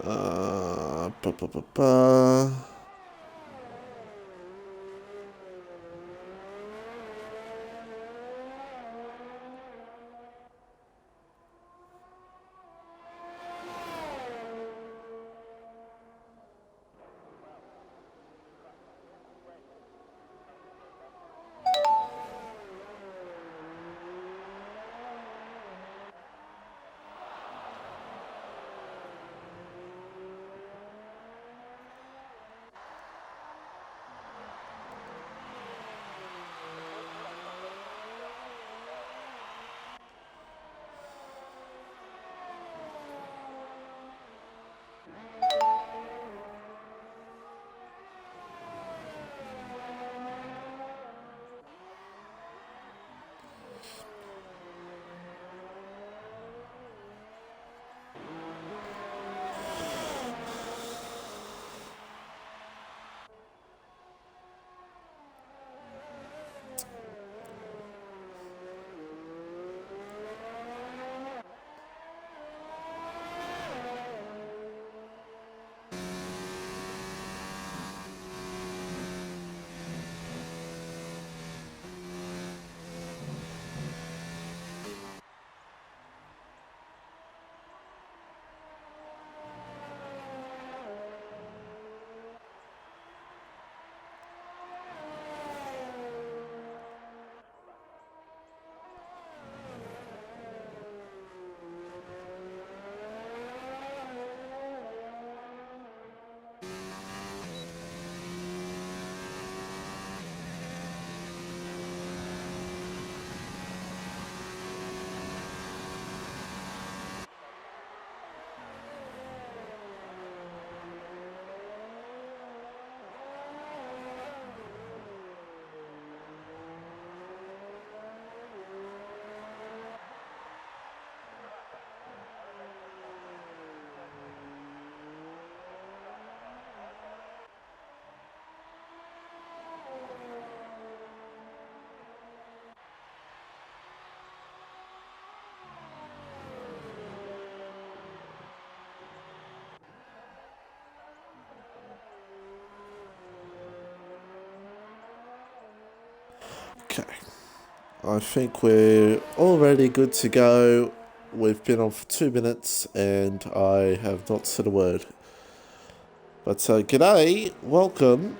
Ba, ba, ba, ba. Okay. I think we're already good to go. We've been on for 2 minutes and I have not said a word. But g'day, welcome.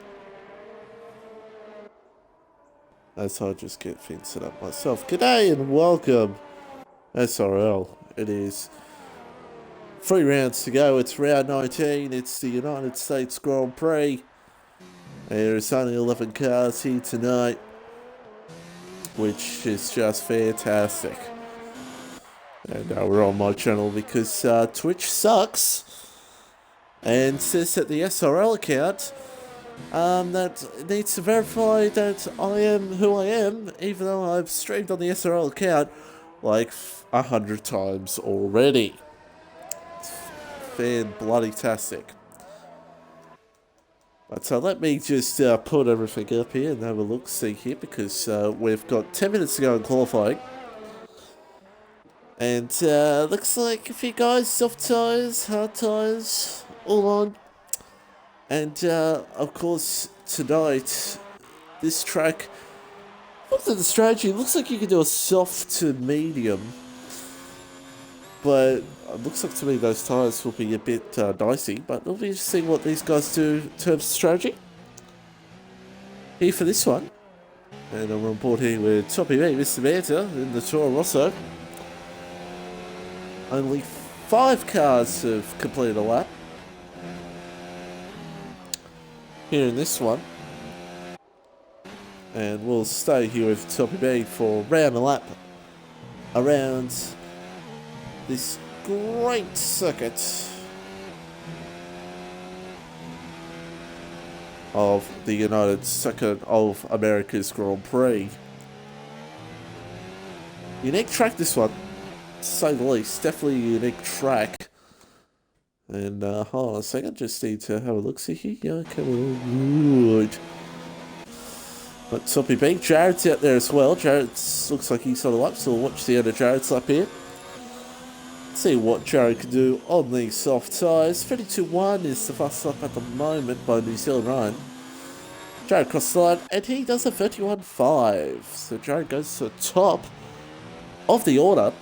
As I just get things set up myself. G'day and welcome. SRL. It is 3 rounds to go. It's round 19. It's the United States Grand Prix. There's only 11 cars here tonight, which is just fantastic. And we're on my channel because Twitch sucks and says that the SRL account that needs to verify that I am who I am, even though I've streamed on the SRL account like 100 times already. It's fan-bloody-tastic. But so let me just put everything up here and have a look-see here, because we've got 10 minutes to go in qualifying. And looks like a few guys, soft tyres, hard tyres, all on. And of course, tonight, this track, look at the strategy, looks like you can do a soft to medium. But it looks like to me those tyres will be a bit dicey, but we'll be interesting what these guys do in terms of strategy. Here for this one. And I'm on board here with Toppy B, Mr. Manta, in the Toro Rosso. Only 5 cars have completed a lap here in this one. And we'll stay here with Toppy B for round a lap around this great circuit of the United Second of America's Grand Prix. Unique track, this one, to say the least. Definitely a unique track. And hold on a second, just need to have a look. See here, yeah, okay, good. But Toppy B, Jared's out there as well. Jared looks like he's on the lap, so we'll watch the end of Jared's lap here. See what Jared can do on these soft tyres. 32.1 is the fastest lap at the moment by New Zealand Ryan. Jared crosses the line, and he does a 31.5. So Jared goes to the top of the order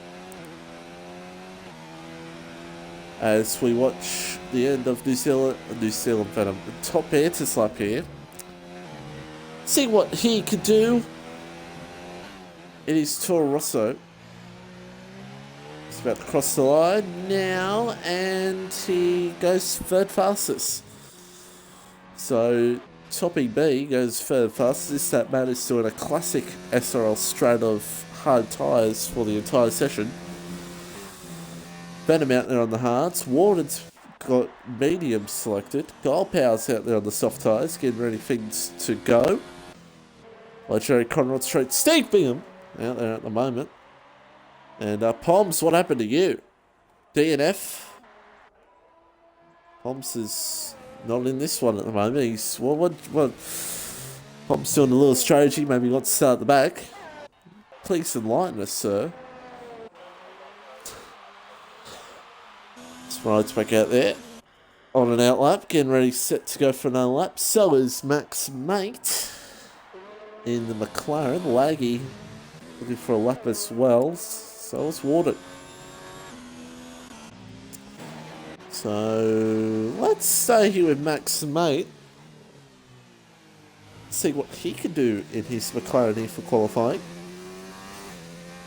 as we watch the end of New Zealand Venom, the top Antis lap here. See what he can do in his Toro Rosso. He's about to cross the line now, and he goes third fastest. So Toppy B goes third fastest. That man is doing a classic SRL straight of hard tyres for the entire session. Venom out there on the hards. Warden's got medium selected. Goldpower's out there on the soft tyres, getting ready things to go. Like Jerry Conrad Street. Steve Bingham out there at the moment. And Poms, what happened to you? DNF. Poms is not in this one at the moment. He's what? Poms doing a little strategy. Maybe he wants to start at the back. Please enlighten us, sir. Rides back out there on an out lap, getting ready, set to go for another lap. So is Max Mate in the McLaren. Laggy looking for a lap as well. So is Warden. So let's stay here with Max Mate. See what he can do in his McLaren here for qualifying.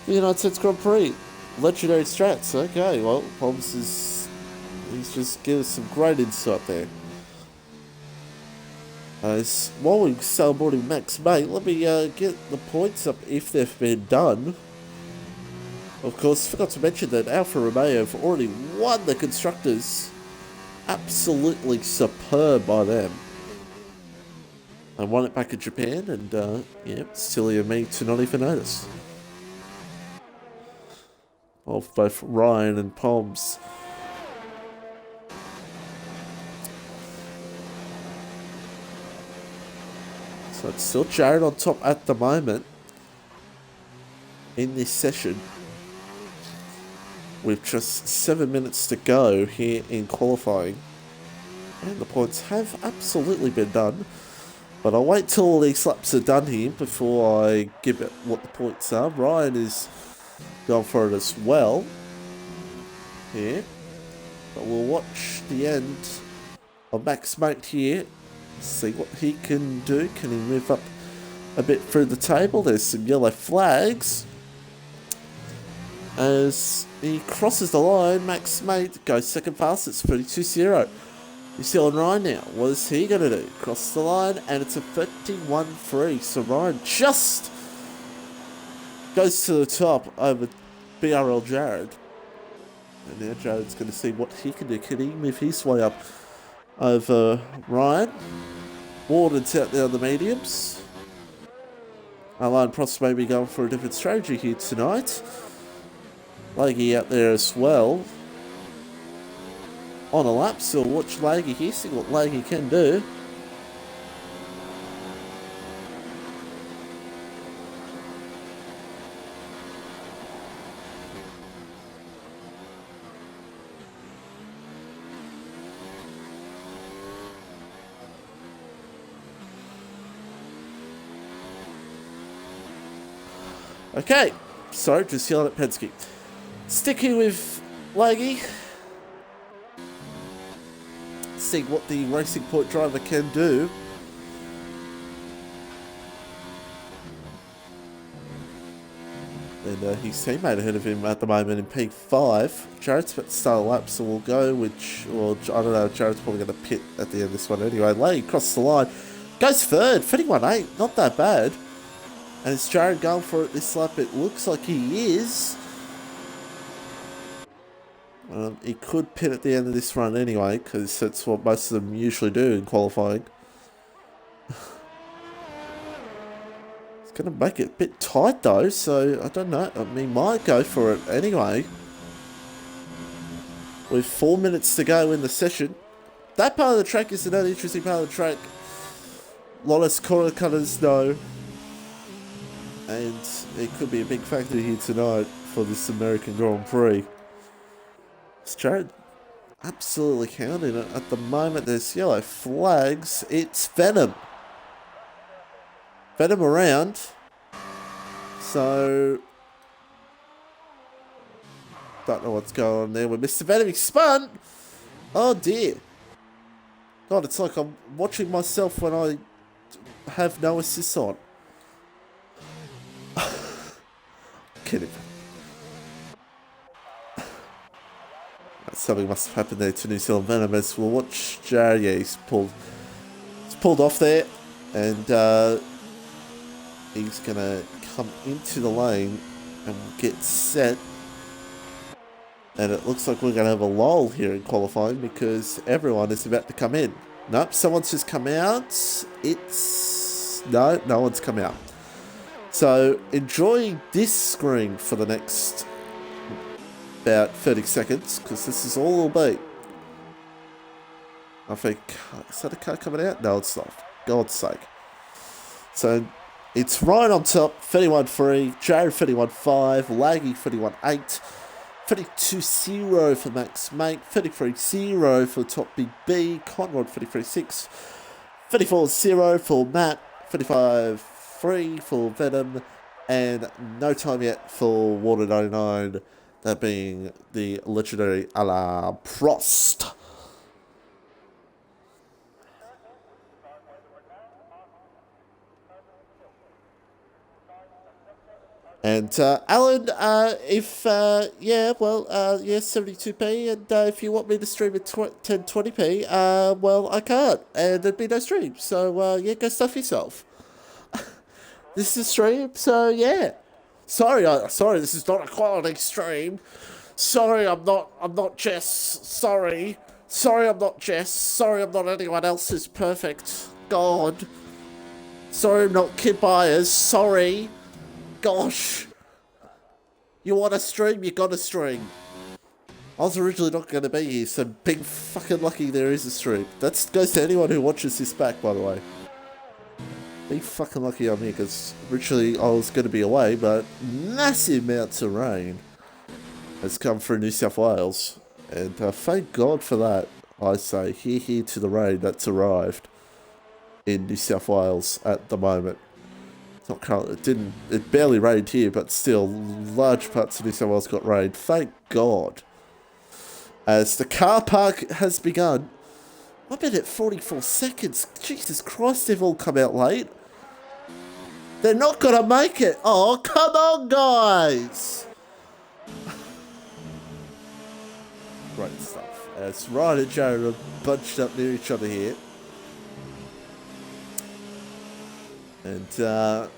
The United States Grand Prix. Legendary strats. Okay, well, Poms is... He's just given us some great insight there. While we're celebrating Max Mate, let me get the points up if they've been done. Of course, forgot to mention that Alfa Romeo have already won the Constructors. Absolutely superb by them. I won it back in Japan, and yeah, silly of me to not even notice. Of both Ryan and Poms. So it's still Jared on top at the moment in this session with just 7 minutes to go here in qualifying. And the points have absolutely been done. But I'll wait till all these laps are done here before I give it what the points are. Ryan is going for it as well here. But we'll watch the end of Max Mate here. See what he can do. Can he move up a bit through the table? There's some yellow flags. As he crosses the line, Max Mate goes second fastest, 32.0. New Zealand Ryan now. What is he going to do? Crosses the line, and it's a 31.3. So Ryan just goes to the top over BRL Jared. And now Jared's going to see what he can do. Can he move his way up over Ryan? Warden's out there on the mediums. Alan Prost may be going for a different strategy here tonight. Laggy out there as well. On a lap, so watch Laggy here, see what Laggy can do. Okay, sorry, just yelling at Penske. Sticking with Laggy. See what the Racing Point driver can do. And his teammate ahead of him at the moment in P5. Jared's about to start a lap, so we'll go with... Well, I don't know, Jared's probably going to pit at the end of this one anyway. Laggy crosses the line. Goes third, 31.8, not that bad. And it's Jared going for it this lap. It looks like he is. He could pit at the end of this run anyway, because that's what most of them usually do in qualifying. It's going to make it a bit tight though, so I don't know. I mean, might go for it anyway. With 4 minutes to go in the session. That part of the track is another interesting part of the track. A lot of corner cutters know. And it could be a big factor here tonight for this American Grand Prix. Jared absolutely counting it. At the moment, there's yellow flags. It's Venom. Venom around. So, don't know what's going on there with Mr. Venom. He spun. Oh dear. God, it's like I'm watching myself when I have no assists on. Kidding. Something must have happened there to New Zealand Venom as we'll watch Jared. Yeah, he's pulled off there, and he's gonna come into the lane and get set. And it looks like we're gonna have a lull here in qualifying because everyone is about to come in. Nope, someone's just come out. No one's come out. So enjoy this screen for the next about 30 seconds, because this is all it'll be. I think, is that a car coming out? No, it's not. God's sake. So, it's Ryan on top, 31.3, Jared 31.5, Laggy 31.8, 32.0 for Max Mate, 33.0 for Top Big B, Conrad 33.6, 34.0 for Matt, 35.3 for Venom, and no time yet for Water 99. That being the legendary Alain Prost. And Alan, if yeah, 72p, and if you want me to stream at 1020p, well, I can't, and there'd be no stream. So yeah, go stuff yourself. This is a stream, so yeah. Sorry, this is not a quality stream. Sorry, I'm not Jess. Sorry, I'm not Jess. Sorry, I'm not anyone else's perfect. God. Sorry, I'm not Kid Byers. Sorry. Gosh. You want to stream, you gotta stream. I was originally not going to be here, so big fucking lucky there is a stream. That goes to anyone who watches this back, by the way. Be fucking lucky I'm here, because originally I was going to be away, but massive amounts of rain has come through New South Wales. And thank God for that, I say. Here to the rain that's arrived in New South Wales at the moment. It's not currently, it barely rained here, but still, large parts of New South Wales got rained. Thank God. As the car park has begun. I've been at 44 seconds. Jesus Christ, they've all come out late. They're not going to make it. Oh, come on, guys. Great stuff. As Ryan and Jared are bunched up near each other here. And it's going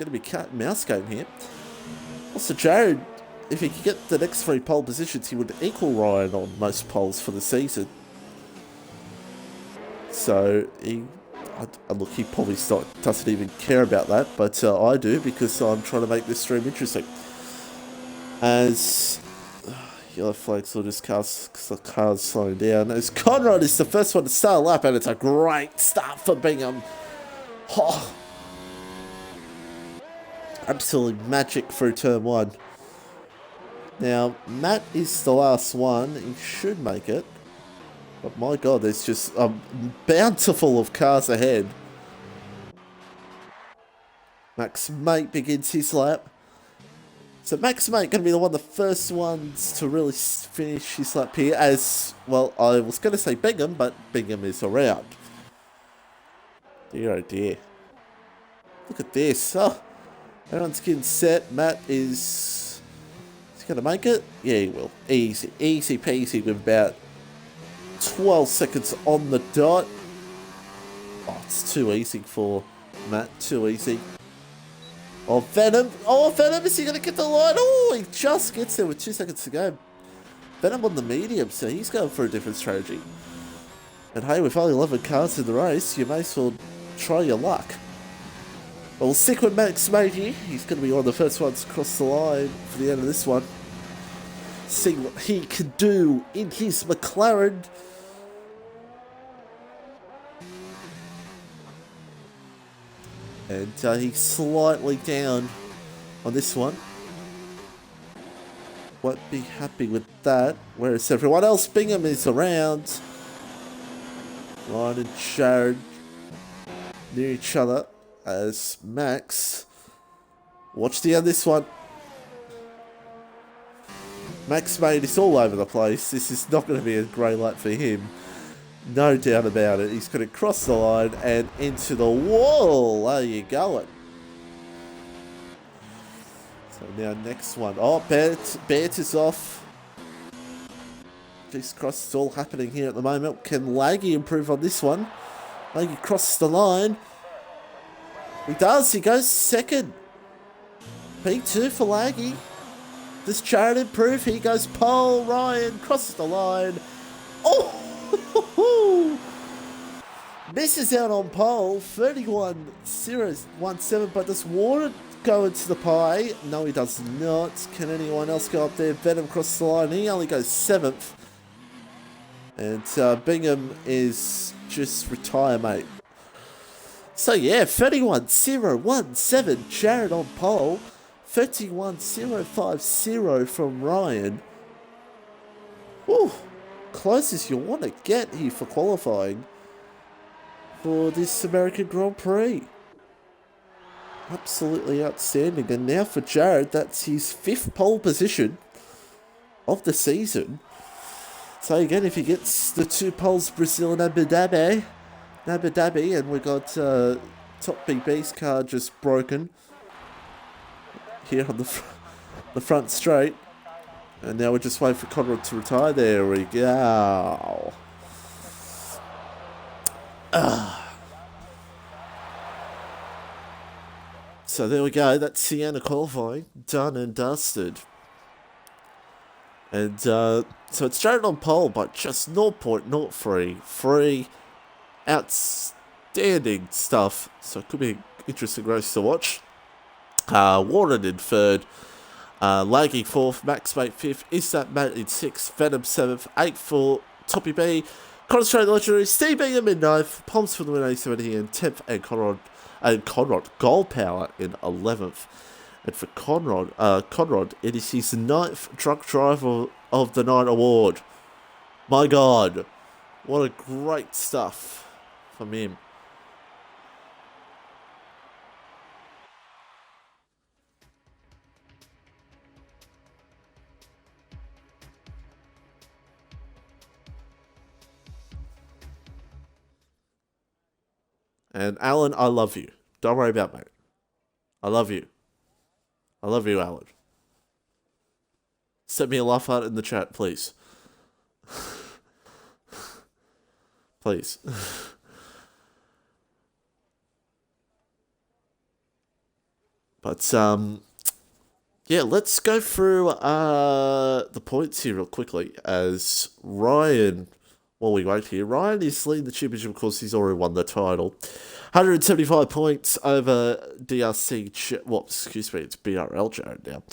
to be cat and mouse game here. Also, Jared, if he could get the next 3 pole positions, he would equal Ryan on most poles for the season. So, look, he probably doesn't even care about that, but I do, because I'm trying to make this stream interesting. As yellow flags will just cast because the car's slowing down. As Conrad is the first one to start a lap, and it's a great start for Bingham. Oh. Absolutely magic through turn 1. Now, Matt is the last one. He should make it. But my God, there's just a bountiful of cars ahead. Max Mate begins his lap. So Max Mate going to be the first ones to really finish his lap here. As, well, I was going to say Bingham, but Bingham is around. Dear oh dear. Look at this. Oh. Everyone's getting set. Matt is he going to make it? Yeah, he will. Easy peasy with about 12 seconds on the dot. Oh, it's too easy for Matt. Too easy. Oh, Venom. Oh, Venom. Is he going to get the line? Oh, he just gets there with 2 seconds to go. Venom on the medium, so he's going for a different strategy. And hey, with only 11 cars in the race, you may as well try your luck. Well, we'll stick with Max Mate here. He's going to be one of the first ones across the line for the end of this one. See what he can do in his McLaren. And he's slightly down on this one. won't be happy with that. Whereas everyone else, Bingham is around. Ryan and Jared near each other as Max. Watch the end of this one. Max made is all over the place. This is not going to be a great light for him. No doubt about it. He's going to cross the line and into the wall. There you go. So now next one. Oh, Bert is off. This cross is all happening here at the moment. Can Laggy improve on this one? Laggy crosses the line. He does. He goes second. P2 for Laggy. Does Jared improve? He goes pole. Ryan crosses the line. Oh! Misses out on pole. 31.017. But does Warren go into the pie? No, he does not. Can anyone else go up there? Venom crosses the line. He only goes 7th. And Bingham is just retire, mate. So yeah, 31.017. Jared on pole. 31.050 from Ryan. Whew. Closest you want to get here for qualifying for this American Grand Prix. Absolutely outstanding. And now for Jared, that's his 5th pole position of the season. So again, if he gets the 2 poles, Brazil and Abu Dhabi, and we got Top BB's car just broken here on the front straight. And now we're just waiting for Conrad to retire. There we go. So there we go. That's Sienna qualifying. Done and dusted. And so it's Jared on pole, but just 0.03. Free. Outstanding stuff. So it could be an interesting race to watch. Warren in 3rd. Laggy 4th, Max Mate 5th, Isat Matt in 6th, Venom 7th, 8th for Toppy B, Conrad Straight Legendary, Steve Bingham in 9th, Palms for the win 70 in 10th, and Conrad Gold Power in 11th. And for Conrad, it is his 9th Drunk Driver of the Night award. My God, what a great stuff from him. And Alan, I love you. Don't worry about it, mate. I love you. I love you, Alan. Send me a laugh heart in the chat, please. Please. But, yeah, let's go through the points here real quickly as Ryan... While we wait here, Ryan is leading the championship. Of course, he's already won the title. 175 points over DRC. Well, excuse me, it's BRL Jared now.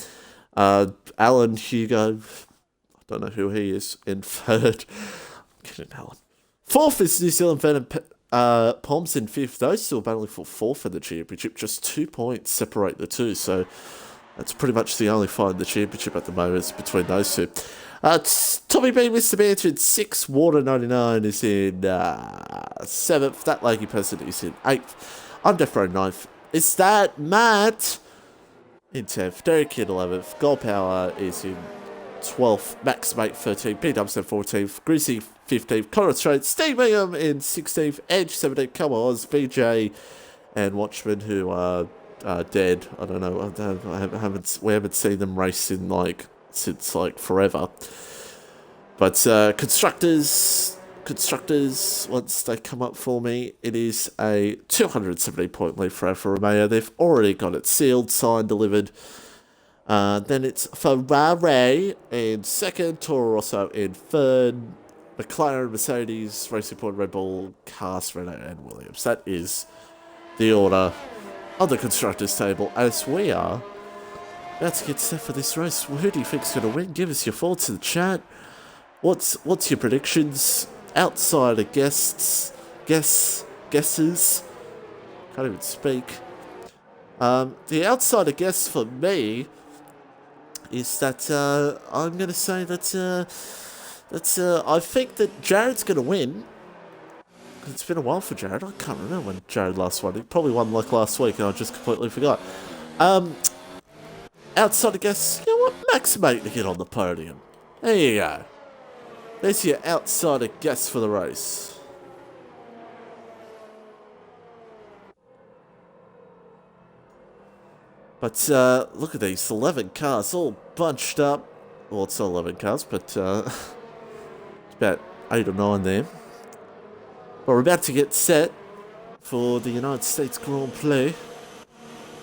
Alan Hugo, I don't know who he is, in 3rd. Get in, Alan. 4th is New Zealand Venom Palms in 5th. Those still battling for 4th in the championship. Just 2 points separate the two. So that's pretty much the only fight in the championship at the moment is between those two. Tommy B, Mr. Banter in 6th, Water 99 is in 7th, That Laggy Person is in 8th, I'm Death Row 9th, is that Matt in 10th, Derek in 11th, Gold Power is in 12th, Max Mate 13th, P Dumpster 14th, Greasy 15th, Conrad Straight, Steve Bingham in 16th, Edge 17th, Come Oz, VJ, and Watchmen who are dead. I don't know, we haven't seen them race in since forever. But constructors, once they come up for me, it is a 270 point lead for Alfa Romeo. They've already got it sealed, signed, delivered. Then it's Ferrari in 2nd, Toro Rosso in 3rd, McLaren, Mercedes, Racing Point, Red Bull, Haas, Renault and Williams. That is the order of the constructors table as we are about to get set for this race. Who do you think's going to win? Give us your thoughts in the chat. What's your predictions? Outsider guesses? Can't even speak. The outsider guess for me is that I'm going to say that I think that Jared's going to win. It's been a while for Jared. I can't remember when Jared last won. He probably won like last week and I just completely forgot. Outside of guess, you know what? Max Mate to get on the podium. There you go. There's your outsider guess for the race. But look at these 11 cars all bunched up. Well, it's not 11 cars, but it's about 8 or 9 there. But we're about to get set for the United States Grand Prix.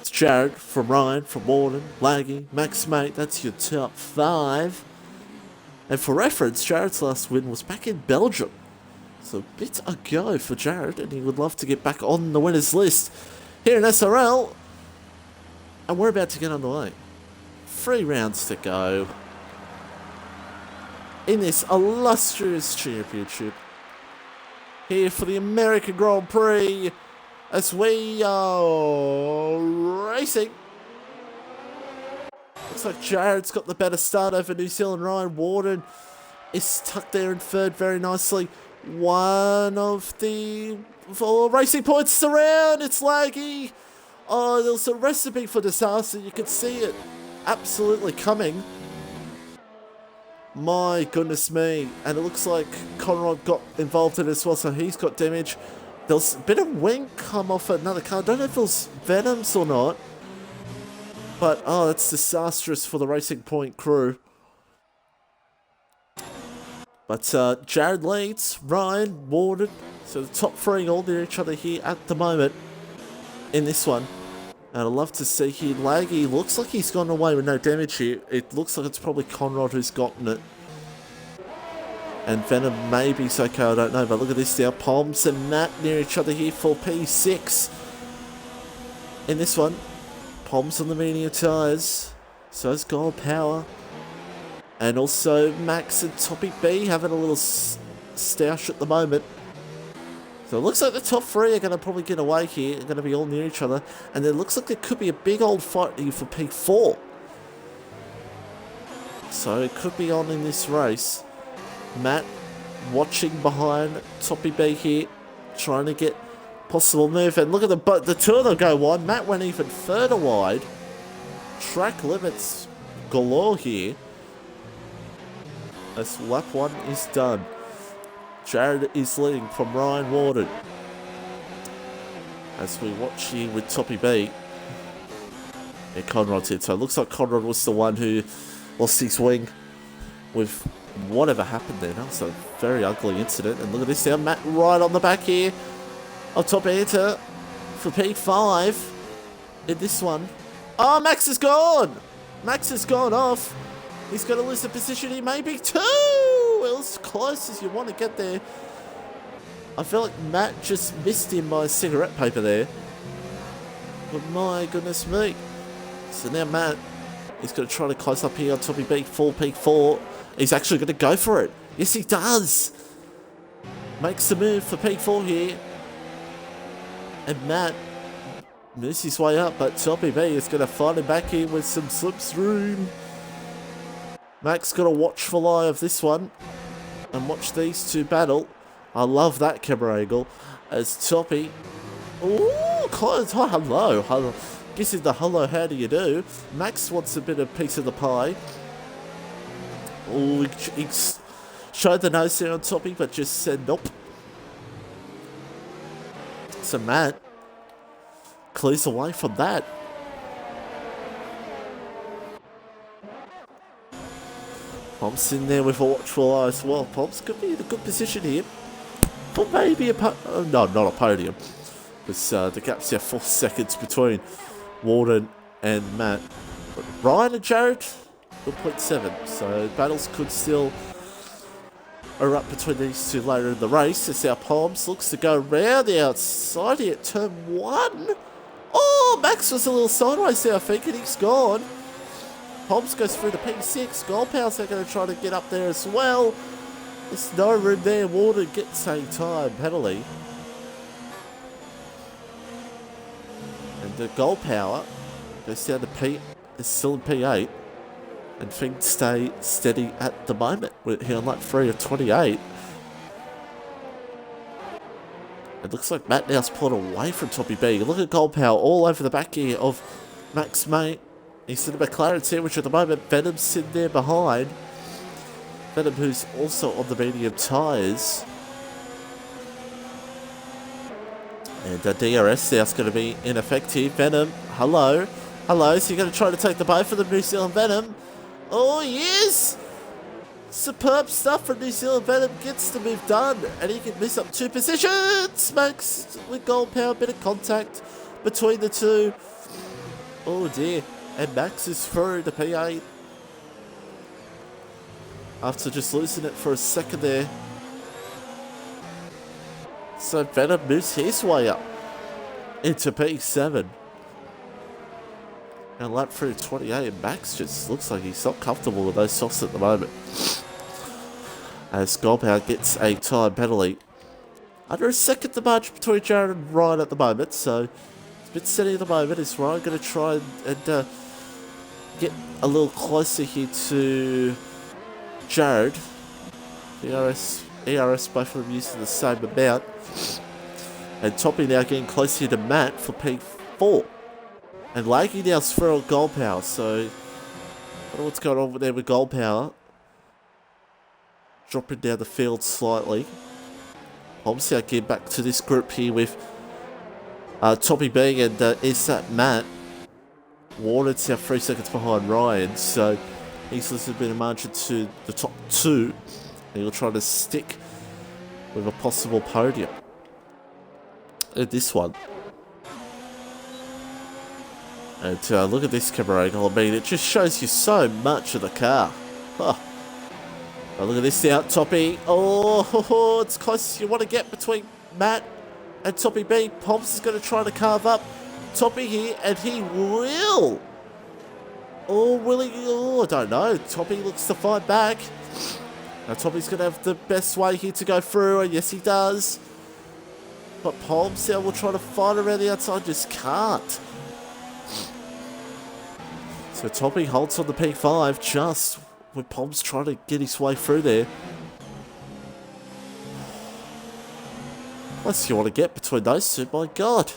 It's Jared, from Ryan, from Warden, Laggy, Max Mate. That's your top 5. And for reference, Jared's last win was back in Belgium. So a bit ago for Jared, and he would love to get back on the winners list here in SRL. And we're about to get underway. 3 rounds to go in this illustrious championship here for the American Grand Prix as we are racing. Looks like Jared's got the better start over New Zealand. Ryan Warden is tucked there in third very nicely. One of the 4 racing points around. It's Laggy. Oh, there's a recipe for disaster. You can see it absolutely coming. My goodness me. And it looks like Conrad got involved in it as well, so he's got damage. There's a bit of wing come off another car. I don't know if it was Venoms or not. But, oh, that's disastrous for the Racing Point crew. But Jared leads, Ryan, Warden. So the top 3 all near each other here at the moment in this one. And I'd love to see here, Laggy looks like he's gone away with no damage here. It looks like it's probably Conrad who's gotten it. And Venom maybe's okay, I don't know. But look at this now, Palms and Matt near each other here for P6. In this one, Palms on the medium tyres. So is Gold Power. And also Max and Toppy B having a little stoush at the moment. So it looks like the top 3 are going to probably get away here. They're going to be all near each other. And it looks like there could be a big old fight here for P4. So it could be on in this race. Matt watching behind Toppy B here. Trying to get possible move. And look at the 2 of them go wide. Matt went even further wide. Track limits galore here. As lap 1 is done. Jared is leading from Ryan Warden. As we watch here with Toppy B. Yeah, Conrad's in. So it looks like Conrad was the one who lost his wing with whatever happened there. That was a very ugly incident. And look at this now. Matt right on the back here. On top enter for P5 in this one. Oh, Max is gone. Max has gone off. He's going to lose the position. He may be 2. Well, as close as you want to get there. I feel like Matt just missed him by a cigarette paper there. But my goodness me. So now Matt is going to try to close up here on Toppy B. Full P4. He's actually going to go for it. Yes, he does. Makes the move for P4 here. And Matt moves his way up. But Toppy B is going to fight him back here with some slipstream. Max got a watchful eye of this one and watch these 2 battle. I love that camera angle as Toppy. Ooh, close. Oh, hello. Hello. This is the hello, how do you do? Max wants a bit of piece of the pie. Ooh, he showed the nose there on Toppy, but just said nope. So Matt clears away from that. Pomps in there with a watchful eye as well. Pomps could be in a good position here. Or maybe no, not a podium. Because the gap's there 4 seconds between Warden and Matt. But Ryan and Jared, 0.7. So battles could still erupt between these 2 later in the race. As our Palms looks to go around the outside here at turn 1. Oh, Max was a little sideways there, I think, and he's gone. Palms goes through the P6. Gold Power's going to try to get up there as well. There's no room there. Warden gets a time penalty. And the Gold Power goes down to P. It's still in P8. And things stay steady at the moment. We're here on lap 3 of 28. It looks like Matt now's pulled away from Toppy B. Look at gold power all over the back here of Max Mate. He's in a McLaren sandwich at the moment. Venom's sitting there behind. Venom, who's also on the medium tyres. And DRS now's going to be ineffective. Venom, hello. Hello, so you're going to try to take the both of the New Zealand Venom. Oh, yes! Superb stuff from New Zealand Venom. Gets the move done. And he can miss up 2 positions. Max with gold power. Bit of contact between the two. Oh, dear. And Max is through the P8. After just losing it for a second there. So Venom moves his way up into P7. And lap through 28, and Max just looks like he's not comfortable with those softs at the moment. As Goldpower gets a time penalty. Under a second the margin between Jared and Ryan at the moment, so it's a bit steady at the moment. Is Ryan going to try and get a little closer here to Jared? ERS both of them using the same amount. And Toppy now getting closer to Matt for P4. And Laggy now's through on gold power, so I don't know what's going on there with gold power. Dropping down the field slightly. Obviously I get back to this group here with Toppy B and is that Matt. Warden's now 3 seconds behind Ryan, so he's losing a bit of margin to the top 2. And he'll try to stick with a possible podium in this one. And look at this camera angle. I mean, it just shows you so much of the car. Oh, look at this now, Toppy. Oh, it's close as you want to get between Matt and Toppy B. Pomps is going to try to carve up Toppy here, and he will. Oh, will he? Oh, I don't know. Toppy looks to fight back. Now, Toppy's going to have the best way here to go through, and yes, he does. But Pomps now will try to fight around the outside, just can't. So Toppy holds on the P5 just with Pomps trying to get his way through there. What's you want to get between those two? My God.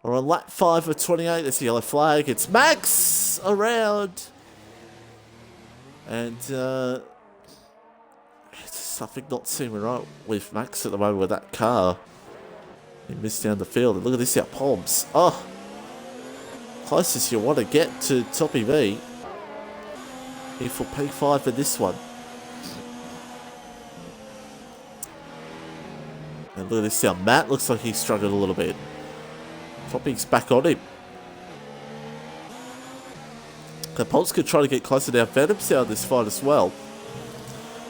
We're on lap 5 of 28. There's the yellow flag. It's Max around. And it's something not seeming right with Max at the moment with that car. He missed down the field. And look at this out, Pomps. Oh. Closest you want to get to Toppy V. Here for P5 for this one. And look at this now. Matt looks like he's struggled a little bit. Toppy's back on him. Okay, Pomps could try to get closer now. Venom's out of this fight as well.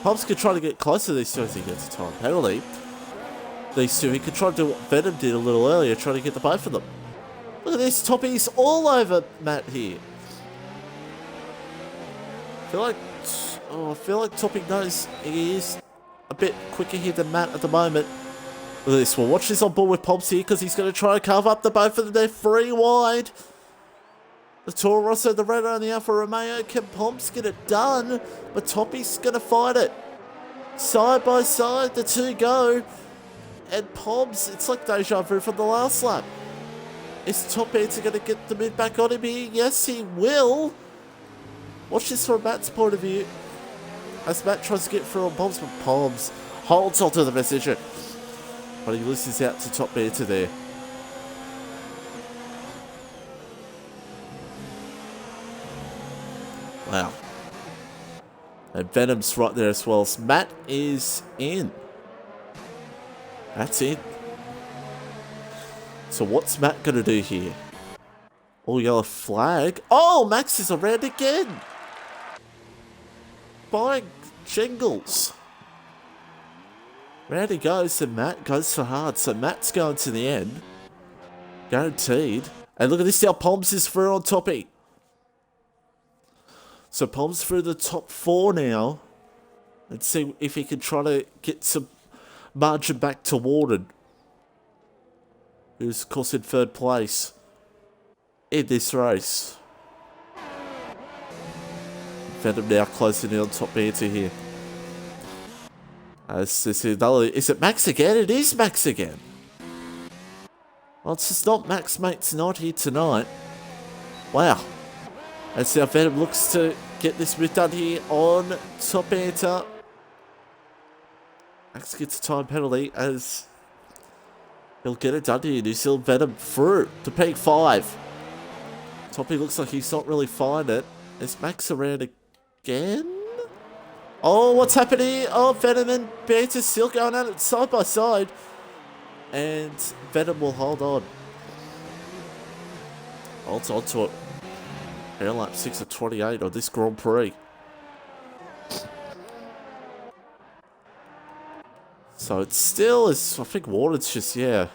Pomps could try to get closer to these two as he gets a time penalty. These two, he could try to do what Venom did a little earlier, trying to get the both of them. Look at this, Toppy's all over Matt here. I feel like Toppy knows he is a bit quicker here than Matt at the moment. Look at this, well watch this on board with Pomps here because he's going to try and carve up the both of them. They're 3 wide. The Toro Rosso, the Renault and the Alfa Romeo. Can Pomps get it done? But Toppy's going to fight it. Side by side, the two go. And Pomps, it's like deja vu from the last lap. Is Top Answer going to get the mid back on him here? Yes, he will. Watch this from Matt's point of view. As Matt tries to get through on Pomps, but Pomps holds onto the position. But he loses out to Top Answer there. Wow. And Venom's right there as well. So Matt is in. That's it. So what's Matt going to do here? Oh, yellow flag. Oh, Max is around again. Buying jingles. Round he goes, and Matt goes for hard. So Matt's going to the end. Guaranteed. And look at this, how Pomps is through on Toppy. So Pomps through the top 4 now. Let's see if he can try to get some margin back to Warden, who's of course in 3rd place in this race. Venom now closing in on top banter here. As this is another, is it Max again? It is Max again. Well, it's just not Max, mate's not here tonight. Wow. As now Venom looks to get this bit done here on top banter. Max gets a time penalty as he'll get it done here. New Zealand Venom through to P5. Toppy looks like he's not really fine it. Is Max around again? Oh, what's happening? Oh, Venom and Banter still going at it side by side. And Venom will hold on. Holds on to it. Air lap 6 of 28 on this Grand Prix. So it still is, I think Warden's just, yeah,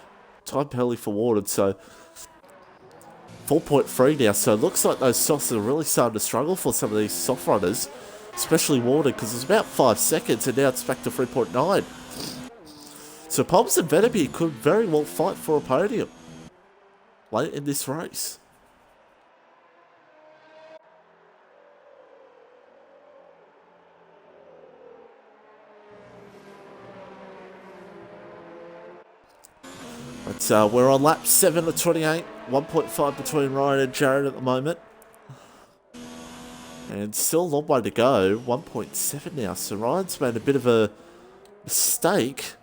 time penalty for Warden, so 4.3 now, so it looks like those softs are really starting to struggle for some of these soft runners, especially Warden, because it was about 5 seconds, and now it's back to 3.9. So Poms and Venom could very well fight for a podium late in this race. But we're on lap 7 of 28, 1.5 between Ryan and Jared at the moment. And still a long way to go, 1.7 now. So Ryan's made a bit of a mistake.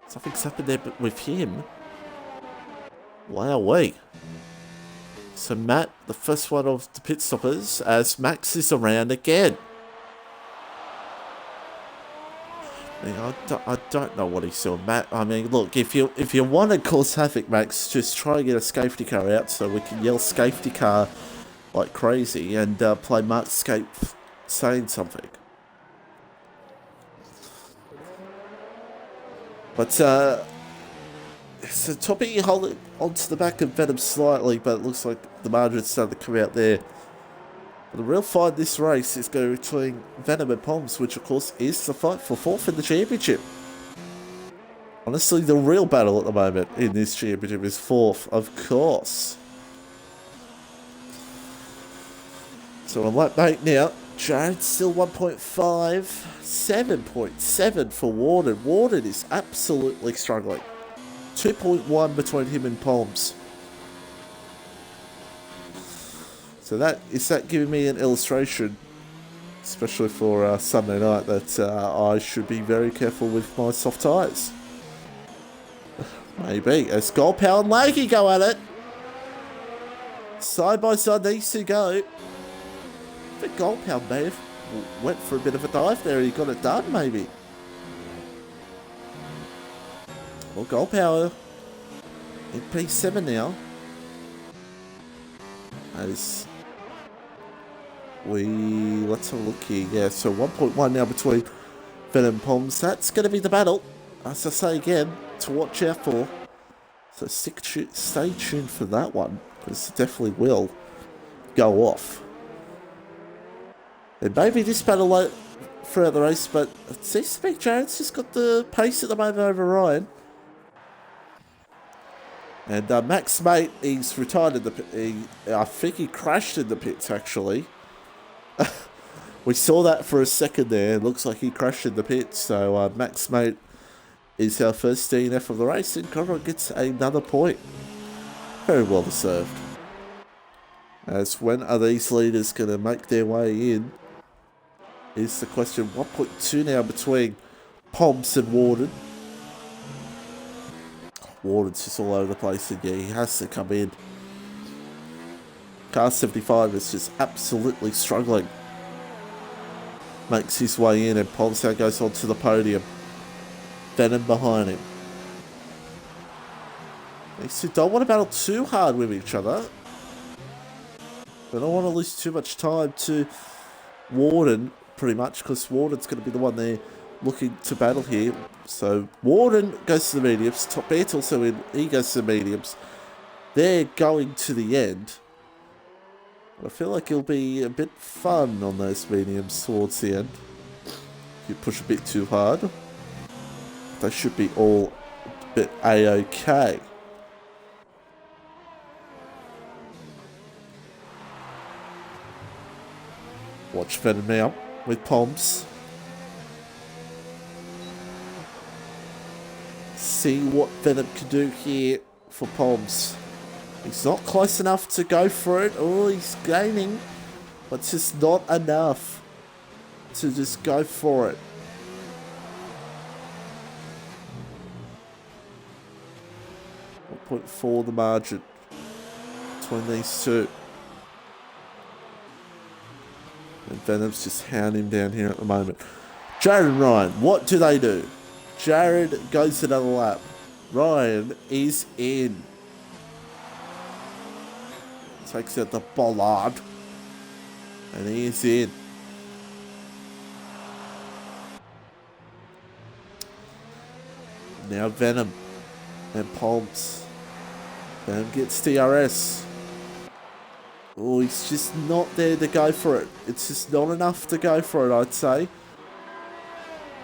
Something's happened there with him. Wowee. So Matt, the first one of the pit stoppers, as Max is around again. I don't know what he's doing, Matt. I mean, look, if you want to cause havoc, Max, just try and get a safety car out so we can yell safety car like crazy and play Markscape saying something. But so Toppy holding onto the back of Venom slightly, but it looks like the margin's starting to come out there. The real fight in this race is going between Venom and Poms, which of course is the fight for 4th in the championship. Honestly, the real battle at the moment in this championship is 4th, of course. So on lap 8 now, Jared's still 1.5, 7.7 for Warden. Warden is absolutely struggling. 2.1 between him and Poms. So is that giving me an illustration, especially for Sunday night, that I should be very careful with my soft tyres? Maybe. As Gold Power and Lakey go at it. Side by side, these two go. I think Gold Power may have went for a bit of a dive there. He got it done, maybe. Well, Gold Power in P7 now. As let's have a look here. Yeah, so 1.1 now between Venom and Poms. That's going to be the battle, as I say again, to watch out for. So stay tuned for that one, because it definitely will go off. And maybe this battle late throughout the race, but it seems to be Jared's just got the pace at the moment over Ryan. And Max mate, he's retired in the pit. I think he crashed in the pits, actually. We saw that for a second there. It looks like he crashed in the pits. So Max mate is our first DNF of the race, and Conrad gets another point. Very well deserved. As when are these leaders going to make their way in? Is the question. 1.2 now between Poms and Warden. Warden's just all over the place, and yeah, he has to come in. Car 75 is just absolutely struggling. Makes his way in, and Poms now goes on to the podium. Venom behind him. These two don't want to battle too hard with each other. They don't want to lose too much time to Warden, pretty much, because Warden's going to be the one there looking to battle here. So Warden goes to the mediums. Top Bear's also in. He goes to the mediums. They're going to the end. I feel like it'll be a bit fun on those mediums towards the end. If you push a bit too hard, they should be all a bit A-OK. Watch Venom now with Poms. See what Venom can do here for Poms. He's not close enough to go for it. Oh, he's gaining. But it's just not enough to just go for it. 1.4 the margin between these two. And Venom's just hounding him down here at the moment. Jared and Ryan, what do they do? Jared goes another lap. Ryan is in. Takes out the bollard. And he is in. Now Venom and Poms. Venom gets DRS. Oh, he's just not there to go for it. It's just not enough to go for it, I'd say.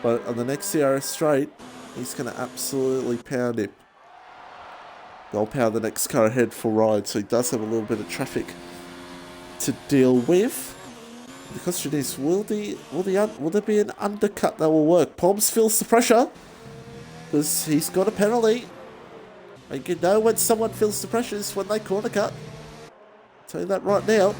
But on the next DRS straight, he's going to absolutely pound him. They'll pound the next car ahead for Ryan, so he does have a little bit of traffic to deal with. The question is, will there be an undercut that will work? Poms feels the pressure because he's got a penalty. And you know when someone feels the pressure is when they corner cut. I'll tell you that right now.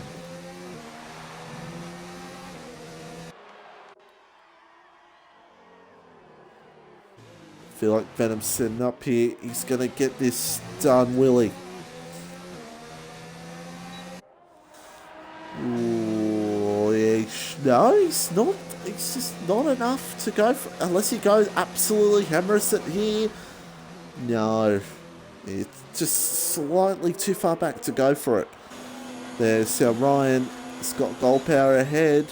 I feel like Venom's setting up here. He's going to get this done, will he? Ooh, yeah, no, he's not. It's just not enough to go for, unless he goes absolutely hammers it here. No, it's just slightly too far back to go for it. There's how Ryan has got goal power ahead.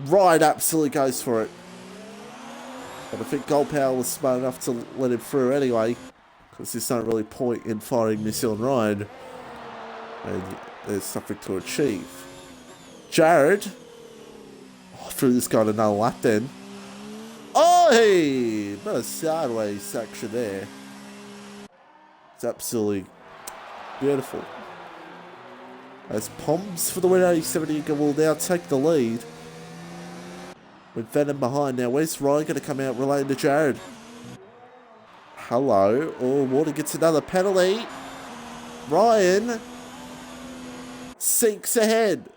Ryan absolutely goes for it. But I think goal power was smart enough to let him through anyway, because there's no really point in firing Missile and Ryan. And there's something to achieve. Jared. Oh, threw this guy another lap then. Oh, hey! Bit of sideways action there. It's absolutely beautiful. As Poms for the win, 80-70 will now take the lead. With Venom behind. Now, where's Ryan going to come out relating to Jared? Hello. Oh, Water gets another penalty. Ryan sinks ahead.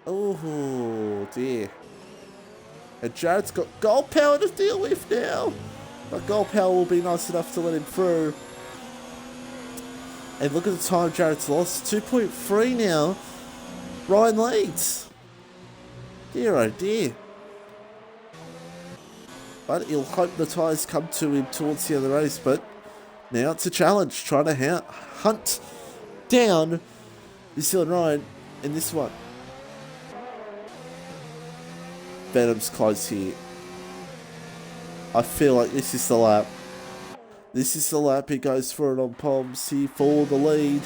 Oh, dear. And Jared's got goal power to deal with now. But goal power will be nice enough to let him through. And look at the time Jared's lost. 2.3 now. Ryan leads. Dear oh dear. But he'll hope the tyres come to him towards the end of the race. But now it's a challenge. Trying to hunt down Missile and Ryan in this one. Venom's close here. I feel like this is the lap. This is the lap. He goes for it on Poms here for the lead.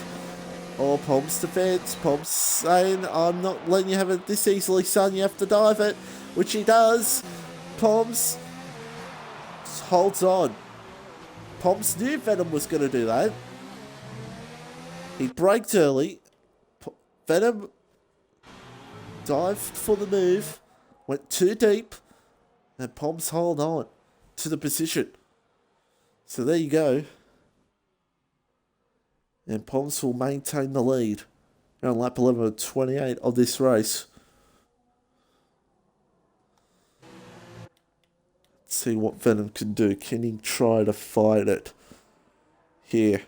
Oh, Poms defense. Poms saying, I'm not letting you have it this easily, son. You have to dive it. Which he does. Poms holds on. Poms knew Venom was going to do that. He braked early. Venom dived for the move. Went too deep. And Poms hold on to the position. So there you go. And Poms will maintain the lead on lap 11 of 28 of this race. Let's see what Venom can do. Can he try to fight it here?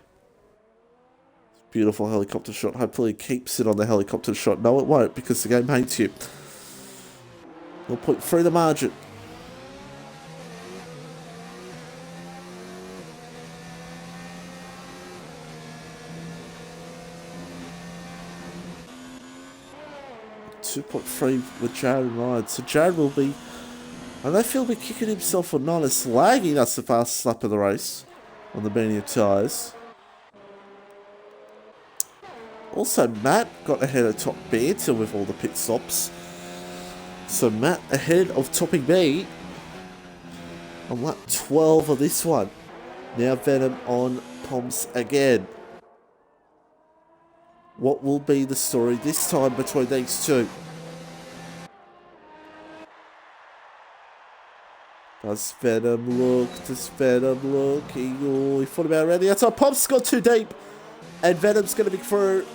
Beautiful helicopter shot. Hopefully he keeps it on the helicopter shot. No, it won't, because the game hates you. We'll put through the margin. .3 with Jared and Ryan. So Jared will be, I don't feel he'll be kicking himself for not as lagging us the fastest lap of the race on the medium tyres. Also, Matt got ahead of top Banter with all the pit stops. So Matt ahead of topping B on lap 12 of this one. Now Venom on Poms again. What will be the story this time between these two? Does Venom look? Does Venom look? He thought about it around the outside. Pomps got too deep. And Venom's going to be through.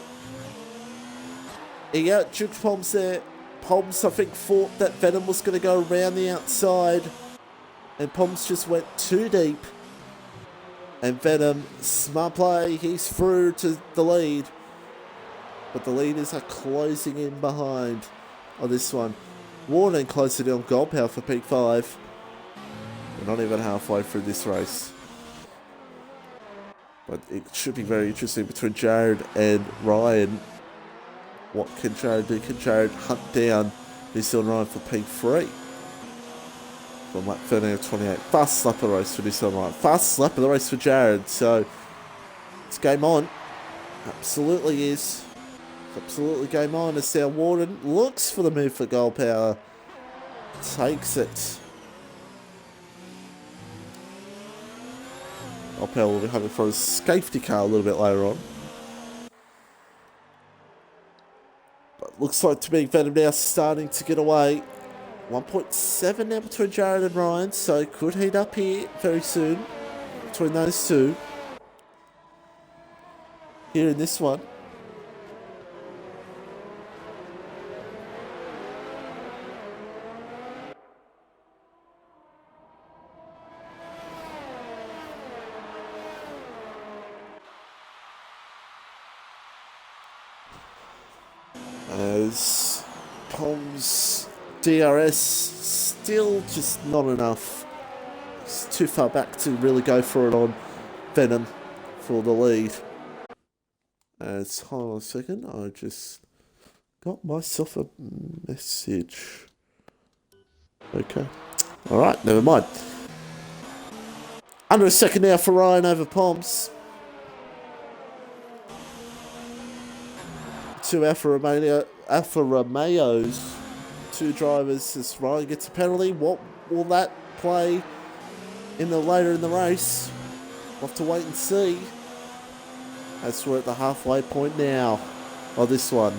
He out-juked Pomps there. Pomps, I think, thought that Venom was going to go around the outside. And Pomps just went too deep. And Venom, smart play. He's through to the lead. But the leaders are closing in behind on this one. Warden closing in on gold power for P5. We're not even halfway through this race. But it should be very interesting between Jared and Ryan. What can Jared do? Can Jared hunt down this on Ryan for P3? From lap 13 of 28. Fast lap of the race for this on Ryan. Fast lap of the race for Jared. So it's game on. Absolutely is. It's absolutely game on as our Warden looks for the move for gold power. Takes it. Gold power will be hoping for a safety car a little bit later on. But looks like to me Venom now starting to get away. 1.7 now between Jared and Ryan, so could heat up here very soon between those two. Here in this one. As Pom's DRS still just not enough. It's too far back to really go for it on Venom for the lead. As hold on a second, I just got myself a message. Okay. Alright, never mind. Under a second now for Ryan over Poms. Two Alfa Romeos, two drivers as Ryan gets a penalty. What will that play later in the race? We'll have to wait and see. As we're at the halfway point now of this one.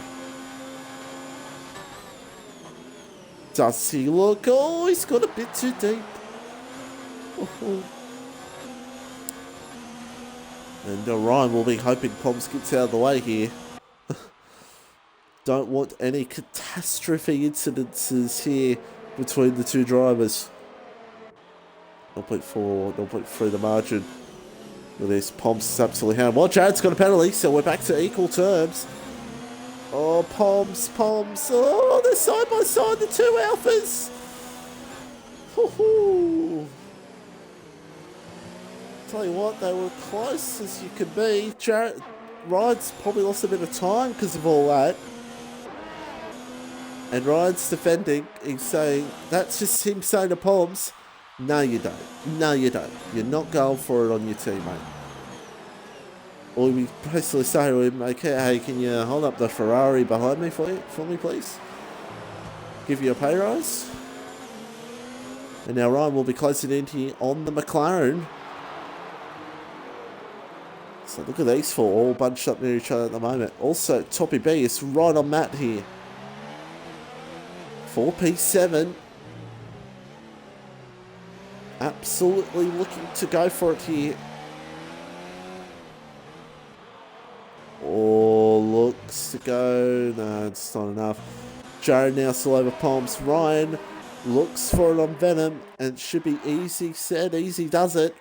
Does he look? Oh, he's got a bit too deep. Oh. And Ryan will be hoping Poms gets out of the way here. Don't want any catastrophe incidences here between the two drivers. 0.4, 0.3 the margin. With this, Poms is absolutely hammered. Well, Jared's got a penalty, so we're back to equal terms. Oh, Poms. Oh, they're side by side, the two Alphas. Woohoo. Tell you what, they were close as you could be. Ryan's probably lost a bit of time because of all that. And Ryan's defending. He's saying, that's just him saying to Poms, no you don't. No you don't. You're not going for it on your teammate. Or we basically say to him, okay, hey, can you hold up the Ferrari behind me for me, please? Give you a pay rise. And now Ryan will be closing in here on the McLaren. So look at these four all bunched up near each other at the moment. Also, Toppy B is right on Matt here. 4P7. Absolutely looking to go for it here. Oh, looks to go. No, it's not enough. Jared now still over Poms. Ryan looks for it on Venom. And it should be easy said. Easy does it.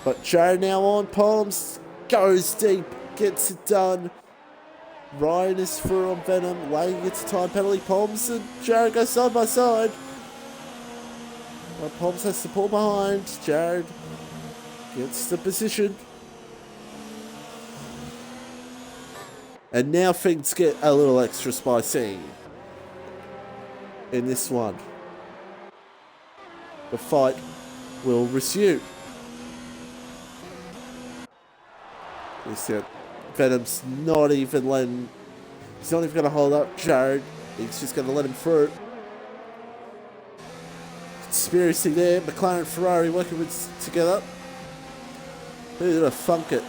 But Jared now on Poms. Goes deep. Gets it done. Ryan is through on Venom. Lane gets a time penalty. Poms and Jared go side by side. Well, Poms has to pull behind. Jared gets the position. And now things get a little extra spicy in this one. The fight will resume. You see it. Venom's not even letting... He's not even going to hold up Jared. He's just going to let him through. Conspiracy there. McLaren and Ferrari working together. Who's going to funk it?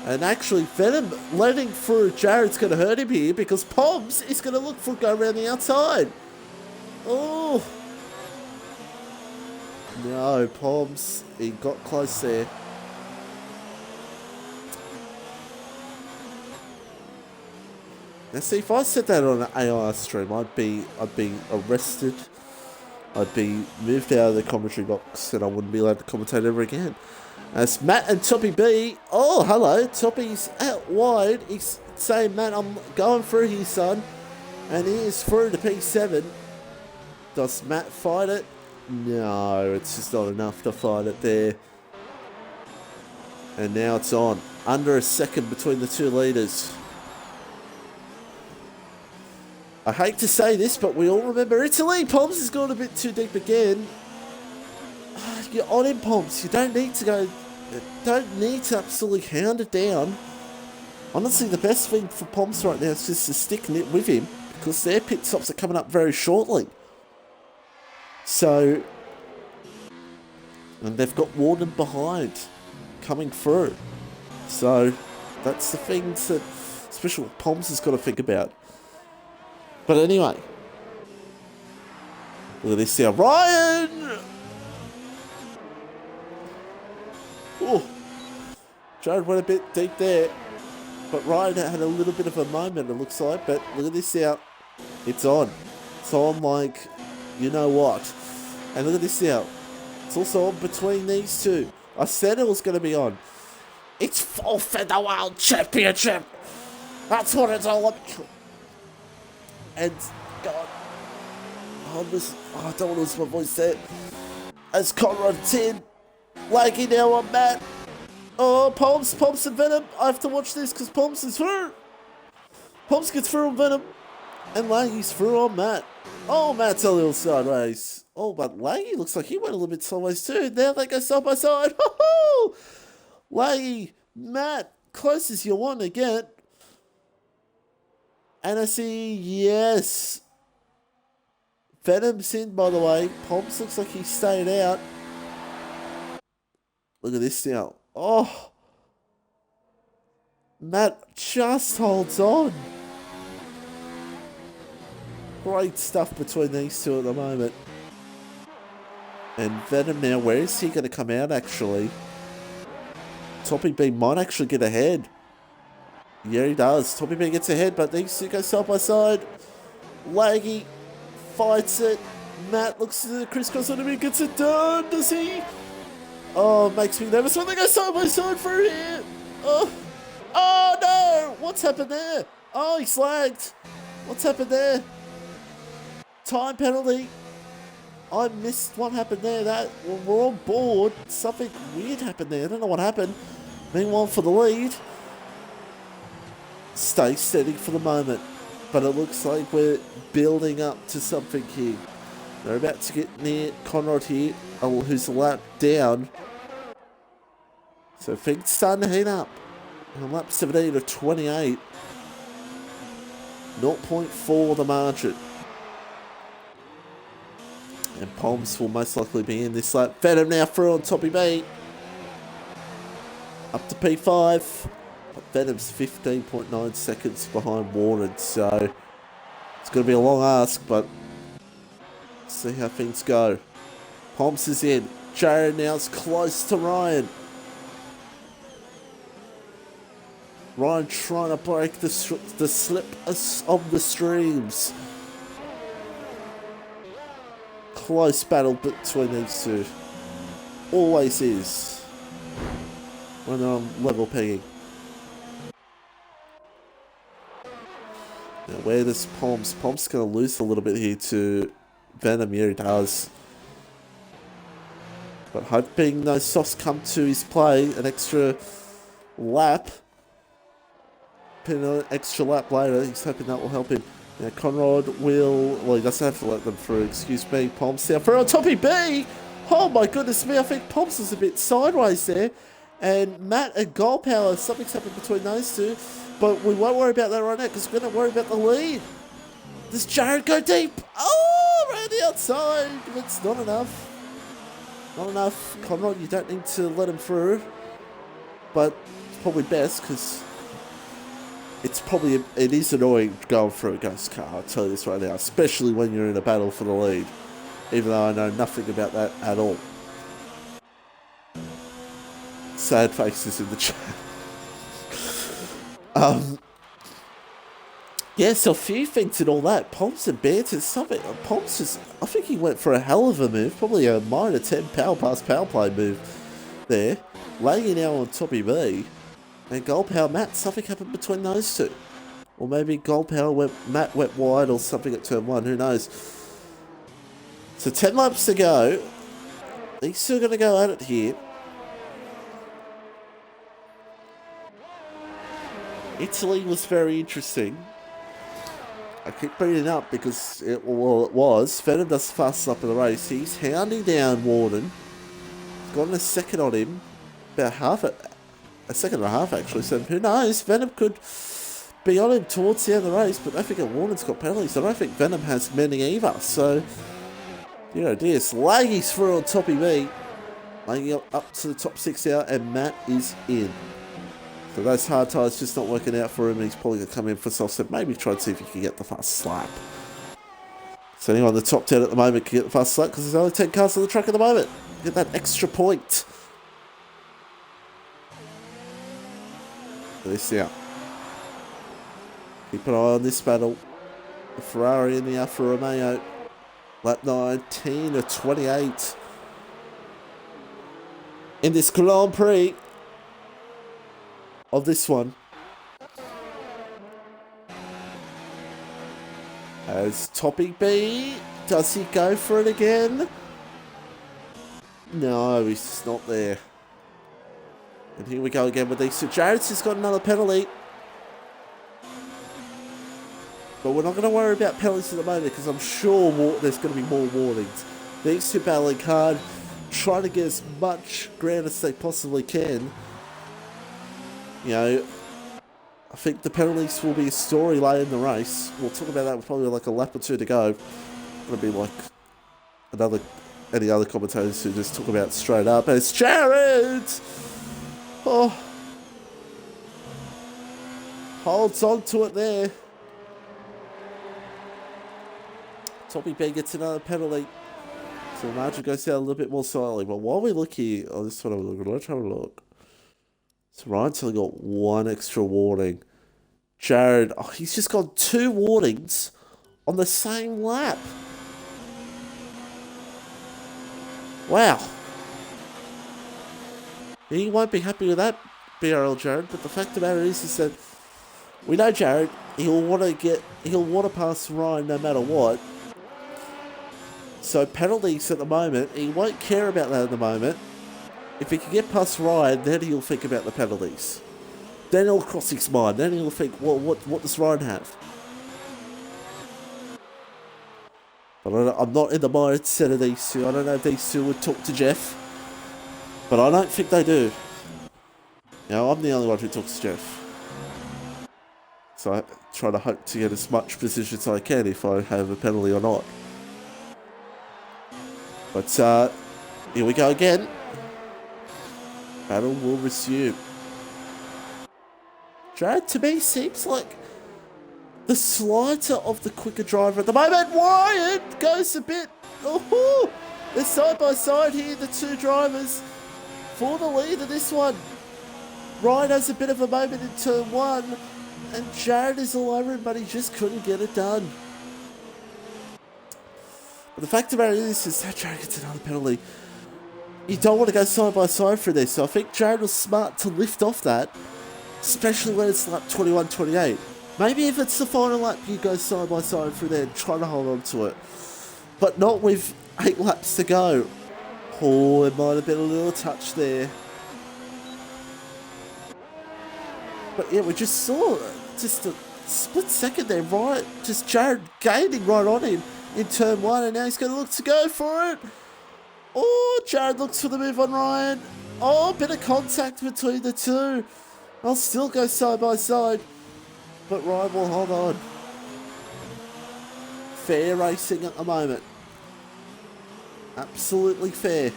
And actually, Venom letting through Jared's going to hurt him here because Poms is going to look for go around the outside. Oh. No, Poms, he got close there. Now see, if I said that on an AI stream, I'd be arrested. I'd be moved out of the commentary box and I wouldn't be allowed to commentate ever again. As Matt and Toppy B, oh hello, Toppy's out wide. He's saying, Matt, I'm going through here, son. And he is through to P7. Does Matt fight it? No, it's just not enough to fight it there. And now it's on. Under a second between the two leaders. I hate to say this, but we all remember Italy. Poms has gone a bit too deep again. You're on him, Poms. You don't need to go. Don't need to absolutely hound it down. Honestly, the best thing for Poms right now is just to stick with him because their pit stops are coming up very shortly. So, and they've got Warden behind coming through. So, that's the things that especially Poms has got to think about. But anyway, look at this now. Ryan! Oh, Jared went a bit deep there. But Ryan had a little bit of a moment, it looks like. But look at this now. It's on. It's on like, you know what. And look at this now. It's also on between these two. I said it was going to be on. It's for the World Championship. That's what it's all about. And, God, I don't want to lose my voice there. As Conrad's in, laggy now on Matt. Oh, Poms and Venom. I have to watch this because Poms is through. Poms gets through on Venom. And Laggy's through on Matt. Oh, Matt's a little sideways. Oh, but Laggy looks like he went a little bit sideways too. Now they go side by side. Ho-ho! Laggy, Matt, close as you want to get. And I see, yes. Venom's in, by the way. Poms looks like he stayed out. Look at this now. Oh. Matt just holds on. Great stuff between these two at the moment. And Venom now, where is he going to come out actually? Toppy B might actually get ahead. Yeah, he does. Toppy B gets ahead, but these two go side by side. Laggy fights it. Matt looks to the crisscross on him and gets it done, does he? Oh, makes me nervous when they go side by side through here. Oh, no! What's happened there? Oh, he's lagged. What's happened there? Time penalty. I missed what happened there. That we're on board. Something weird happened there. I don't know what happened. Meanwhile, for the lead, stay steady for the moment. But it looks like we're building up to something here. They're about to get near Conrad here, who's a lap down. So things starting to heat up. On lap 17 of 28. 0.4 the margin. And Poms will most likely be in this lap. Venom now through on Toppy B. Up to P5. But Venom's 15.9 seconds behind Warren. So it's going to be a long ask, but let's see how things go. Poms is in. Jared now is close to Ryan. Ryan trying to break the slip of the streams. Close battle between these two. Always is. When they're on level pegging. Now where does Poms? Poms going to lose a little bit here to Venom. Yeah, he does. But hoping those softs come to his play. An extra lap. Pin an extra lap later. He's hoping that will help him. Now Conrad will... Well, he doesn't have to let them through. Excuse me. Poms down for Toppy B. Oh my goodness me. I think Poms is a bit sideways there. And Matt and Gold Power. Something's happened between those two. But we won't worry about that right now because we're going to worry about the lead. Does Jared go deep? Oh, around the outside. It's not enough. Not enough. Conrad, you don't need to let him through. But probably best because it is annoying going through a ghost car, I'll tell you this right now, especially when you're in a battle for the lead, even though I know nothing about that at all. Sad faces in the chat. Yeah, so a few things and all that. Pomps and Banters, something. Pomps just, I think he went for a hell of a move, probably a minor 10 power pass power play move there. Laying now on Toppy B. And Gold Power Matt, something happened between those two. Or maybe Gold Power Matt went wide or something at turn 1, who knows. So 10 laps to go. He's still going to go at it here. Italy was very interesting. I keep bringing it up because it was. Venom does the fastest lap of the race. He's hounding down Warden. Gotten a second on him. About a second and a half actually. So who knows? Venom could be on him towards the end of the race, but I don't think Warden's got penalties. I don't think Venom has many either. So, you know, dear, Slaggy's through on Toppy B. Laying up to the top 6 now, and Matt is in. So those hard tyres just not working out for him. He's probably going to come in for self-set. Maybe try and see if he can get the fast lap. So anyone on the top 10 at the moment can get the fast lap because there's only 10 cars on the track at the moment. Get that extra point. This now. Keep an eye on this battle. The Ferrari and the Alfa Romeo. Lap 19 of 28. In this Grand Prix of this one. As Toppy B, does he go for it again? No, he's not there. And here we go again with these. So Jared's just got another penalty. But we're not going to worry about penalties at the moment because I'm sure there's going to be more warnings. These two battling hard, trying to get as much ground as they possibly can. You know, I think the penalties will be a story late in the race. We'll talk about that with probably like a lap or two to go. It'll be like any other commentators who just talk about it straight up. And it's Jared! Oh. Holds on to it there. Toppy B gets another penalty. So the margin goes down a little bit more slightly. But while we look here, I just want to look. Let's have a look. So Ryan's only got one extra warning. Jared, he's just got 2 warnings on the same lap. Wow. He won't be happy with that, BRL Jared, but the fact of the matter is that we know Jared, he'll want to pass Ryan no matter what. So penalties at the moment, he won't care about that at the moment. If he can get past Ryan, then he'll think about the penalties. Then it'll cross his mind. Then he'll think, well, what does Ryan have? But I'm not in the mindset of these two. I don't know if these two would talk to Jeff. But I don't think they do. Now, I'm the only one who talks to Jeff. So I try to hope to get as much position as I can if I have a penalty or not. But here we go again. Battle will resume. Jared, to me, seems like the slighter of the quicker driver at the moment. Ryan goes a bit... Oh, they're side by side here, the two drivers. For the lead of this one. Ryan has a bit of a moment in turn 1. And Jared is all over him, but he just couldn't get it done. But the fact of the matter is that Jared gets another penalty. You don't want to go side by side for this. So I think Jared was smart to lift off that. Especially when it's lap 21, 28. Maybe if it's the final lap, you go side by side through there and try to hold on to it. But not with 8 laps to go. Oh, it might have been a little touch there. But yeah, we just saw just a split second there, right? Just Jared gaining right on him in turn 1, and now he's going to look to go for it. Oh, Jared looks for the move on Ryan. Oh, a bit of contact between the two. I'll still go side by side, but Ryan will hold on. Fair racing at the moment. Absolutely fair.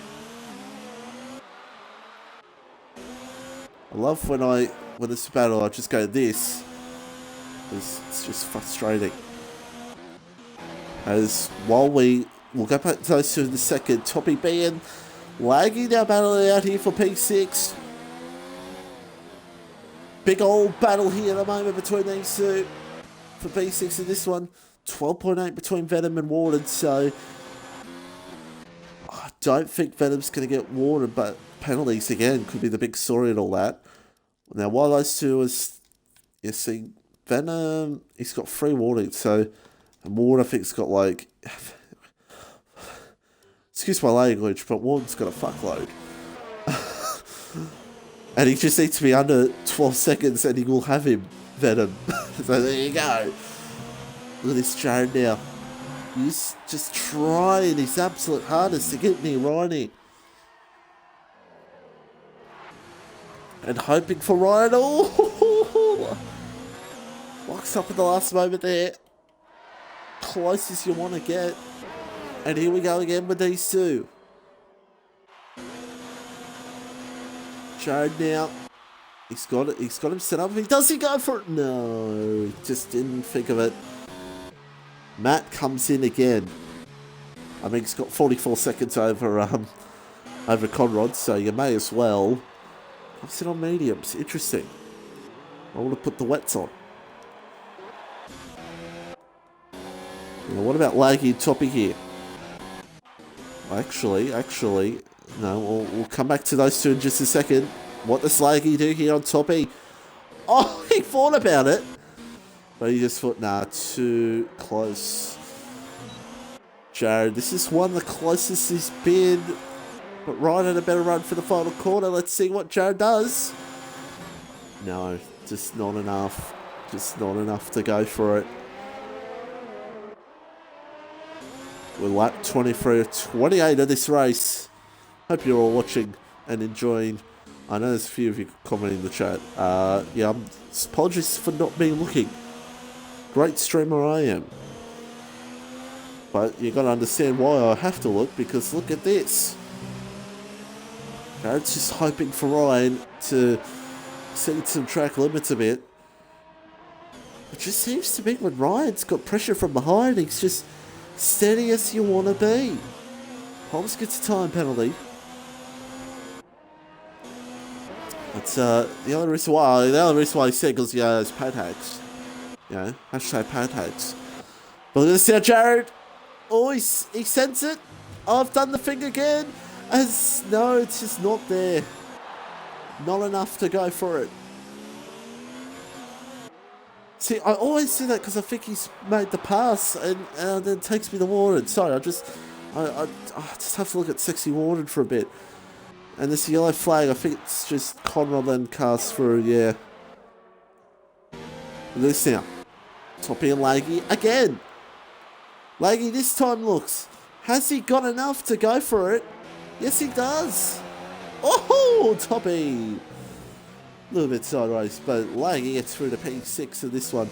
I love when it's a battle, I just go this. It's just frustrating. As while we'll go back to those two in a second. Toppy B and Laggy now battling out here for P6. Big old battle here at the moment between these two for P6 in this one. 12.8 between Venom and Warden, so I don't think Venom's going to get Warden, but penalties again could be the big story and all that. Now, while those two you see, Venom, he's got 3 warnings, so, and Warden I think's got like, excuse my language, but Warden's got a fuckload. And he just needs to be under 12 seconds and he will have him, Venom. So there you go. Look at this Jared now. He's just trying his absolute hardest to get me Ryan. And hoping for Ryan. Oh! Locks up at the last moment there. Closest you want to get. And here we go again with these two. Jared now. He's got it. He's got him set up. Does he go for it? No. He just didn't think of it. Matt comes in again. I mean, he's got 44 seconds over Conrad, so you may as well. Comes in on mediums. Interesting. I want to put the wets on. Now, what about Laggy and Toppy here? Actually, no, we'll come back to those two in just a second. What does Laggy do here on Toppy? Oh, he thought about it. But he just thought, nah, too close. Jared, this is one the closest he's been. But Ryan had a better run for the final quarter. Let's see what Jared does. No, just not enough. Just not enough to go for it. We're lap 23 of 28 of this race. Hope you're all watching and enjoying. I know there's a few of you commenting in the chat. Yeah, apologies for not being looking. Great streamer I am. But you got to understand why I have to look, because look at this. Jared's just hoping for Ryan to exceed some track limits a bit. It just seems to be when Ryan's got pressure from behind, he's just steady as you want to be. Holmes gets a time penalty. But the other reason why he said, because it's pad hacks. Hashtag pad hacks. But look at this now, Jared. Oh, he sends it. Oh, I've done the thing again. No, it's just not there. Not enough to go for it. See, I always do that because I think he's made the pass and then it takes me to Warden. Sorry, I just have to look at Sexy Warden for a bit. And this yellow flag, I think it's just Conrad then cast through, yeah. Look at this now. Toppy and Laggy again. Laggy this time looks. Has he got enough to go for it? Yes, he does. Oh, Toppy. A little bit sideways, but Laggy gets through to P6 of this one.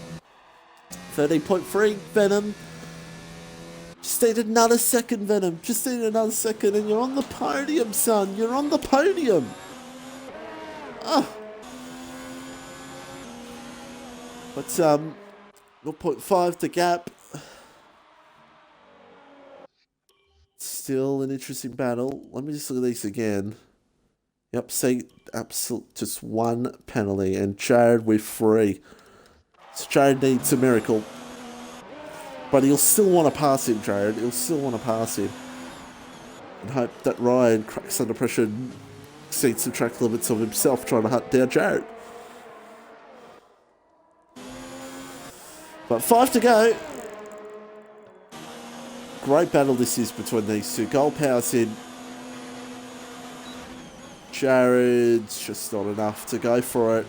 13.3, Venom. Just need another second, Venom. Just need another second, and you're on the podium, son. You're on the podium. Oh. But, 0.5 the gap. Still an interesting battle. Let me just look at these again. Yep, see, absolute, just one penalty, and Jared with 3. So Jared needs a miracle. But he'll still want to pass him, Jared. He'll still want to pass him. And hope that Ryan cracks under pressure and exceeds some track limits of himself trying to hunt down Jared. But 5 to go. Great battle this is between these two. Gold power's in. Jared's just not enough to go for it.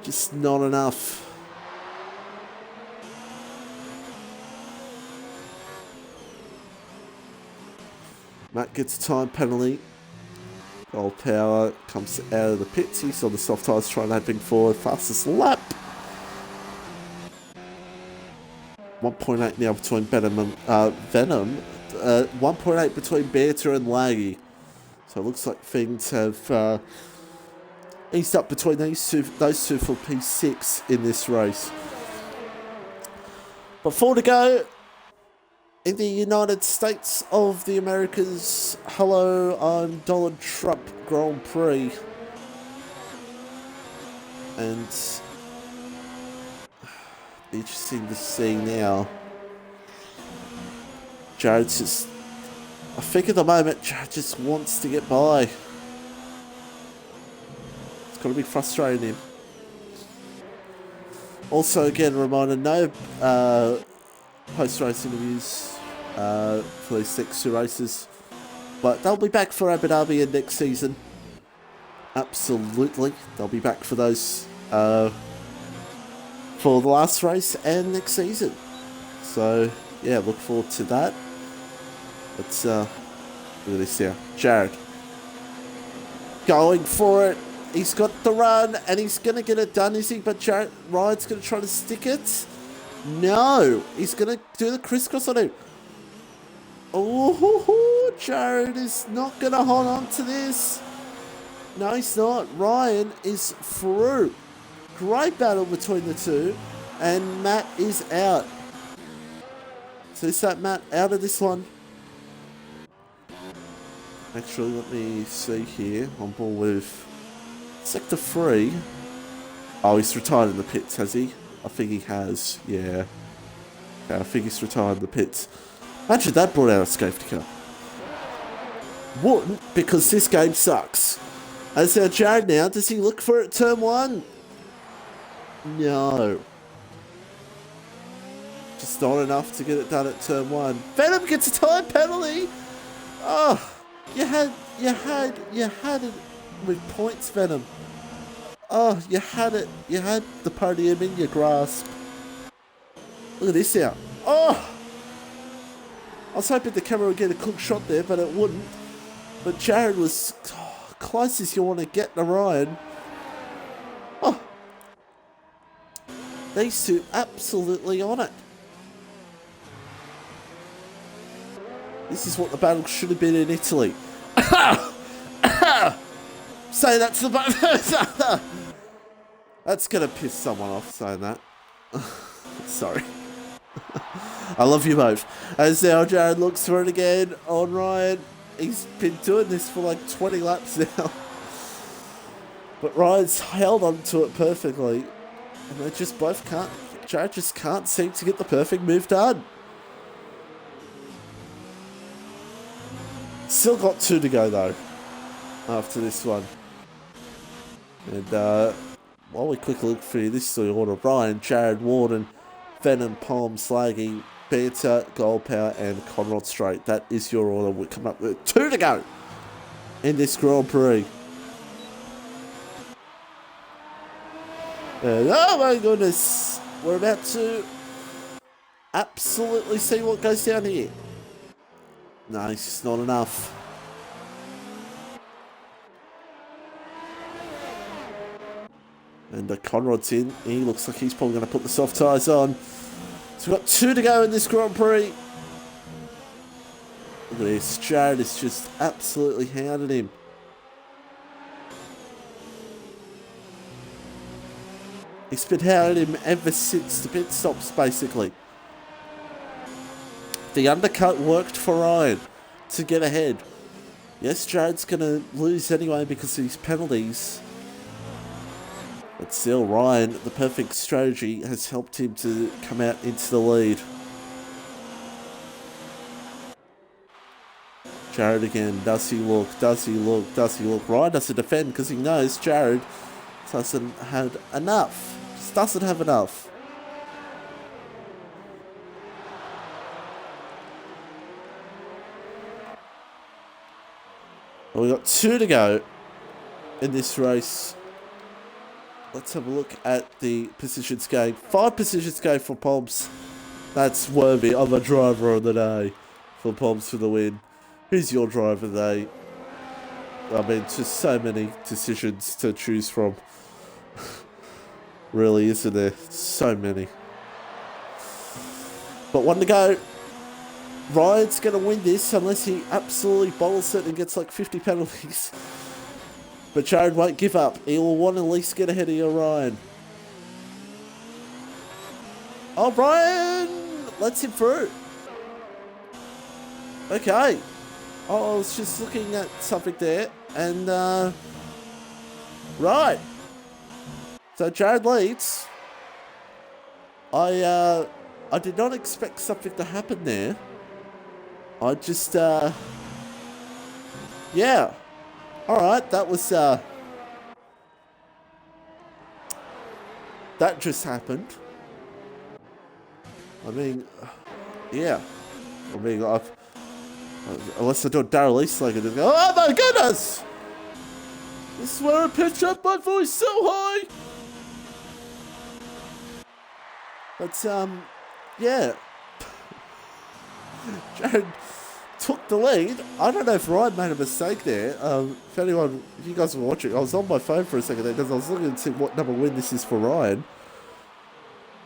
Just not enough. Matt gets a time penalty. Gold power comes out of the pits. He's on the soft tyres trying to head forward. Fastest lap. 1.8 now between Venom. 1.8 between Bearter and Laggy. So it looks like things have eased up between those two for P6 in this race. But 4 to go in the United States of the Americas. Hello, I'm Donald Trump Grand Prix. And interesting to see now. Jared's just, I think at the moment, Jared just wants to get by. It's got to be frustrating him. Also, again, reminder, no post-race interviews for these next 2 races. But they'll be back for Abu Dhabi and next season. Absolutely. They'll be back for those for the last race and next season. So, yeah, look forward to that. Let's look at this here. Jared going for it. He's got the run and he's going to get it done, is he? But Jared Ryan's going to try to stick it. No, he's going to do the crisscross on him. Oh, Jared is not going to hold on to this. No, he's not. Ryan is through. Great battle between the two. And Matt is out. So is that Matt out of this one? Actually, let me see here. On board with Sector 3. Oh, he's retired in the pits, has he? I think he has, yeah. Okay, I think he's retired in the pits. Imagine that brought out a safety car. Wouldn't, because this game sucks. As our Jared now, does he look for it turn 1? No. Just not enough to get it done at turn 1. Venom gets a time penalty! Oh, you had it with points, Venom. Oh, you had it. You had the podium in your grasp. Look at this now. Oh! I was hoping the camera would get a cool shot there, but it wouldn't. But Jared was close as you want to get to Ryan. Oh! These two absolutely on it. This is what the battle should have been in Italy. Say that to the... That's going to piss someone off saying that. Sorry. I love you both. As now Jared looks for it again on Ryan. He's been doing this for like 20 laps now. But Ryan's held on to it perfectly. And they just both can't... Jared just can't seem to get the perfect move done. Still got 2 to go though. After this one. And while we quickly look through this is the order: Ryan, Jared, Warden, Venom, Palm, Slaggy, Banter, Gold Power, and Conrad Strait. That is your order. We come up with 2 to go in this Grand Prix. And oh my goodness, we're about to absolutely see what goes down here. No, it's just not enough. And Conrad's in. He looks like he's probably going to put the soft tyres on. So we've got 2 to go in this Grand Prix. Look at this. Jared is just absolutely hounding him. He's been hounding him ever since the pit stops, basically. The undercut worked for Ryan to get ahead. Yes, Jared's going to lose anyway because of these penalties. But still, Ryan, the perfect strategy has helped him to come out into the lead. Jared again. Does he look? Does he look? Does he look? Ryan doesn't defend because he knows Jared doesn't have enough. Just doesn't have enough. Well, we've got 2 to go in this race. Let's have a look at the positions game. 5 positions game for Poms. That's worthy of a driver of the day for Poms for the win. Who's your driver of the day? I mean, just so many decisions to choose from. Really, isn't there? So many. But 1 to go. Ryan's going to win this unless he absolutely bottles it and gets like 50 penalties. But Jared won't give up. He will want to at least get ahead of your Ryan. Oh, Ryan lets him through. Okay. Oh, I was just looking at something there. And, right. So Jared leads. I did not expect something to happen there. I just, yeah. Alright, that was, that just happened. I mean, yeah. I mean, unless I do a Daryl Eastlake and just go, oh my goodness! This is where I pitch up my voice so high! But, yeah. Jared took the lead. I don't know if Ryan made a mistake there. If you guys were watching, I was on my phone for a second there because I was looking to see what number win this is for Ryan.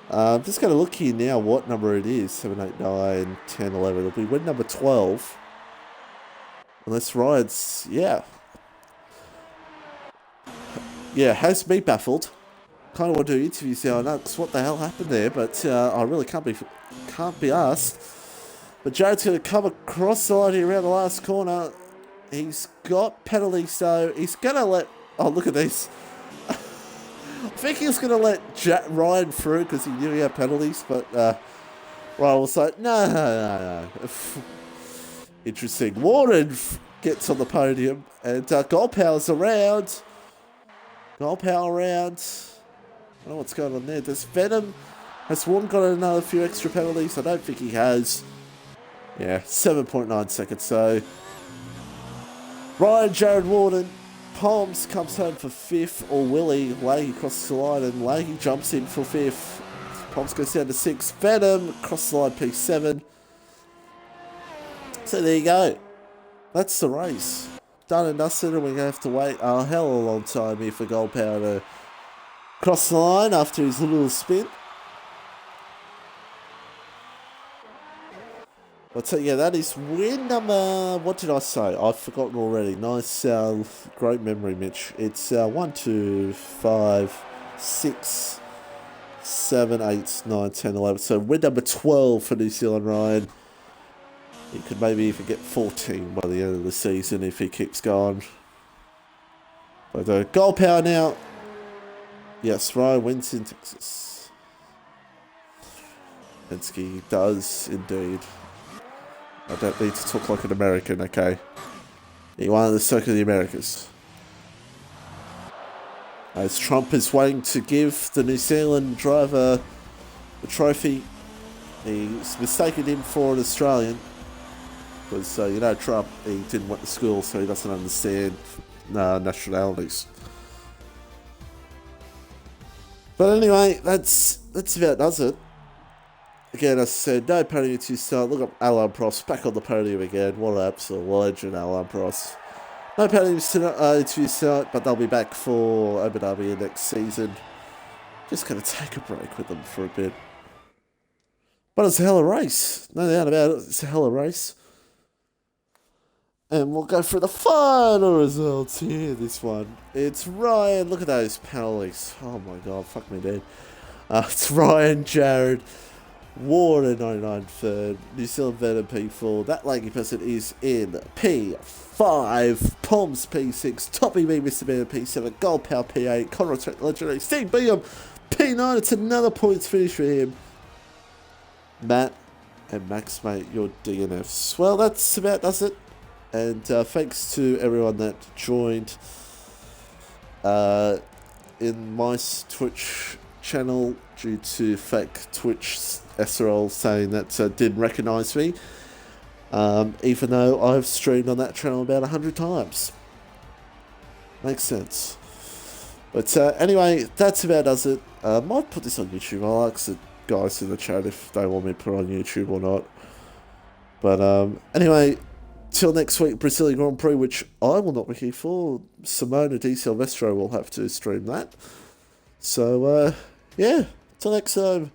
I'm just going to look here now what number it is. 7, 8, 9, 10, 11. It'll be win number 12. Unless Ryan's, yeah. Yeah, has me baffled. Kind of want to do interviews now. I know what the hell happened there, but I really can't be asked. But Jared's going to come across the line here around the last corner. He's got penalties, so he's going to let... Oh, look at this. I think he was going to let Ryan through because he knew he had penalties, but Ryan was like, no. Interesting. Warren gets on the podium, and Gold Power's around. Gold Power around. I don't know what's going on there. Does Venom... Has Warren got another few extra penalties? I don't think he has. Yeah, 7.9 seconds, so... Ryan, Jared Warden, Palms comes home for 5th, or Willie. Leahy crosses the line, and Leahy jumps in for 5th. Palms goes down to 6th. Venom crosses the line, P7. So there you go. That's the race. Done and dusted, and we're going to have to wait a hell of a long time here for Gold Power to cross the line after his little spin. But so yeah, that is win number... What did I say? I've forgotten already. Nice, great memory, Mitch. It's 1, 2, 5, 6, 7, 8, 9, 10, 11. So win number 12 for New Zealand Ryan. He could maybe even get 14 by the end of the season if he keeps going. But Gold Power now. Yes, Ryan wins in Texas. Penske does indeed. I don't need to talk like an American, okay? He won the Circuit of the Americas. As Trump is waiting to give the New Zealand driver the trophy, he's mistaken him for an Australian. Because, you know, Trump, he didn't went to school, so he doesn't understand nationalities. But anyway, that's about does it. Again, as I said, no podium to start. Look up Alain Prost back on the podium again. What an absolute legend, Alain Prost. No podiums to start, but they'll be back for Abu Dhabi next season. Just going to take a break with them for a bit. But it's a hell of a race. No doubt about it. It's a hell of a race. And we'll go for the final results here, this one. It's Ryan. Look at those penalties. Oh my god, fuck me dead. It's Ryan, Jared, Warren 99 third, New Zealand Venom P4. That lanky person is in P5, Palms P6, Toppy B, Mr. Venom P7, Gold Power P8, Conrad Trek Legendary, Steve Bingham P9. It's another points finish for him. Matt and Max, mate, your DNFs. Well, that's about does it. And thanks to everyone that joined in my Twitch channel due to fake Twitch SRL saying that didn't recognise me, even though I've streamed on that channel about 100 times. Makes sense. But anyway, that's about does it. Might put this on YouTube. I'll ask the guys in the chat if they want me to put it on YouTube or not. But anyway, till next week, Brazilian Grand Prix, which I will not be here for. Simona Di Silvestro will have to stream that. So, yeah, till next time,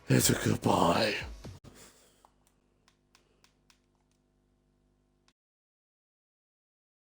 it's a goodbye.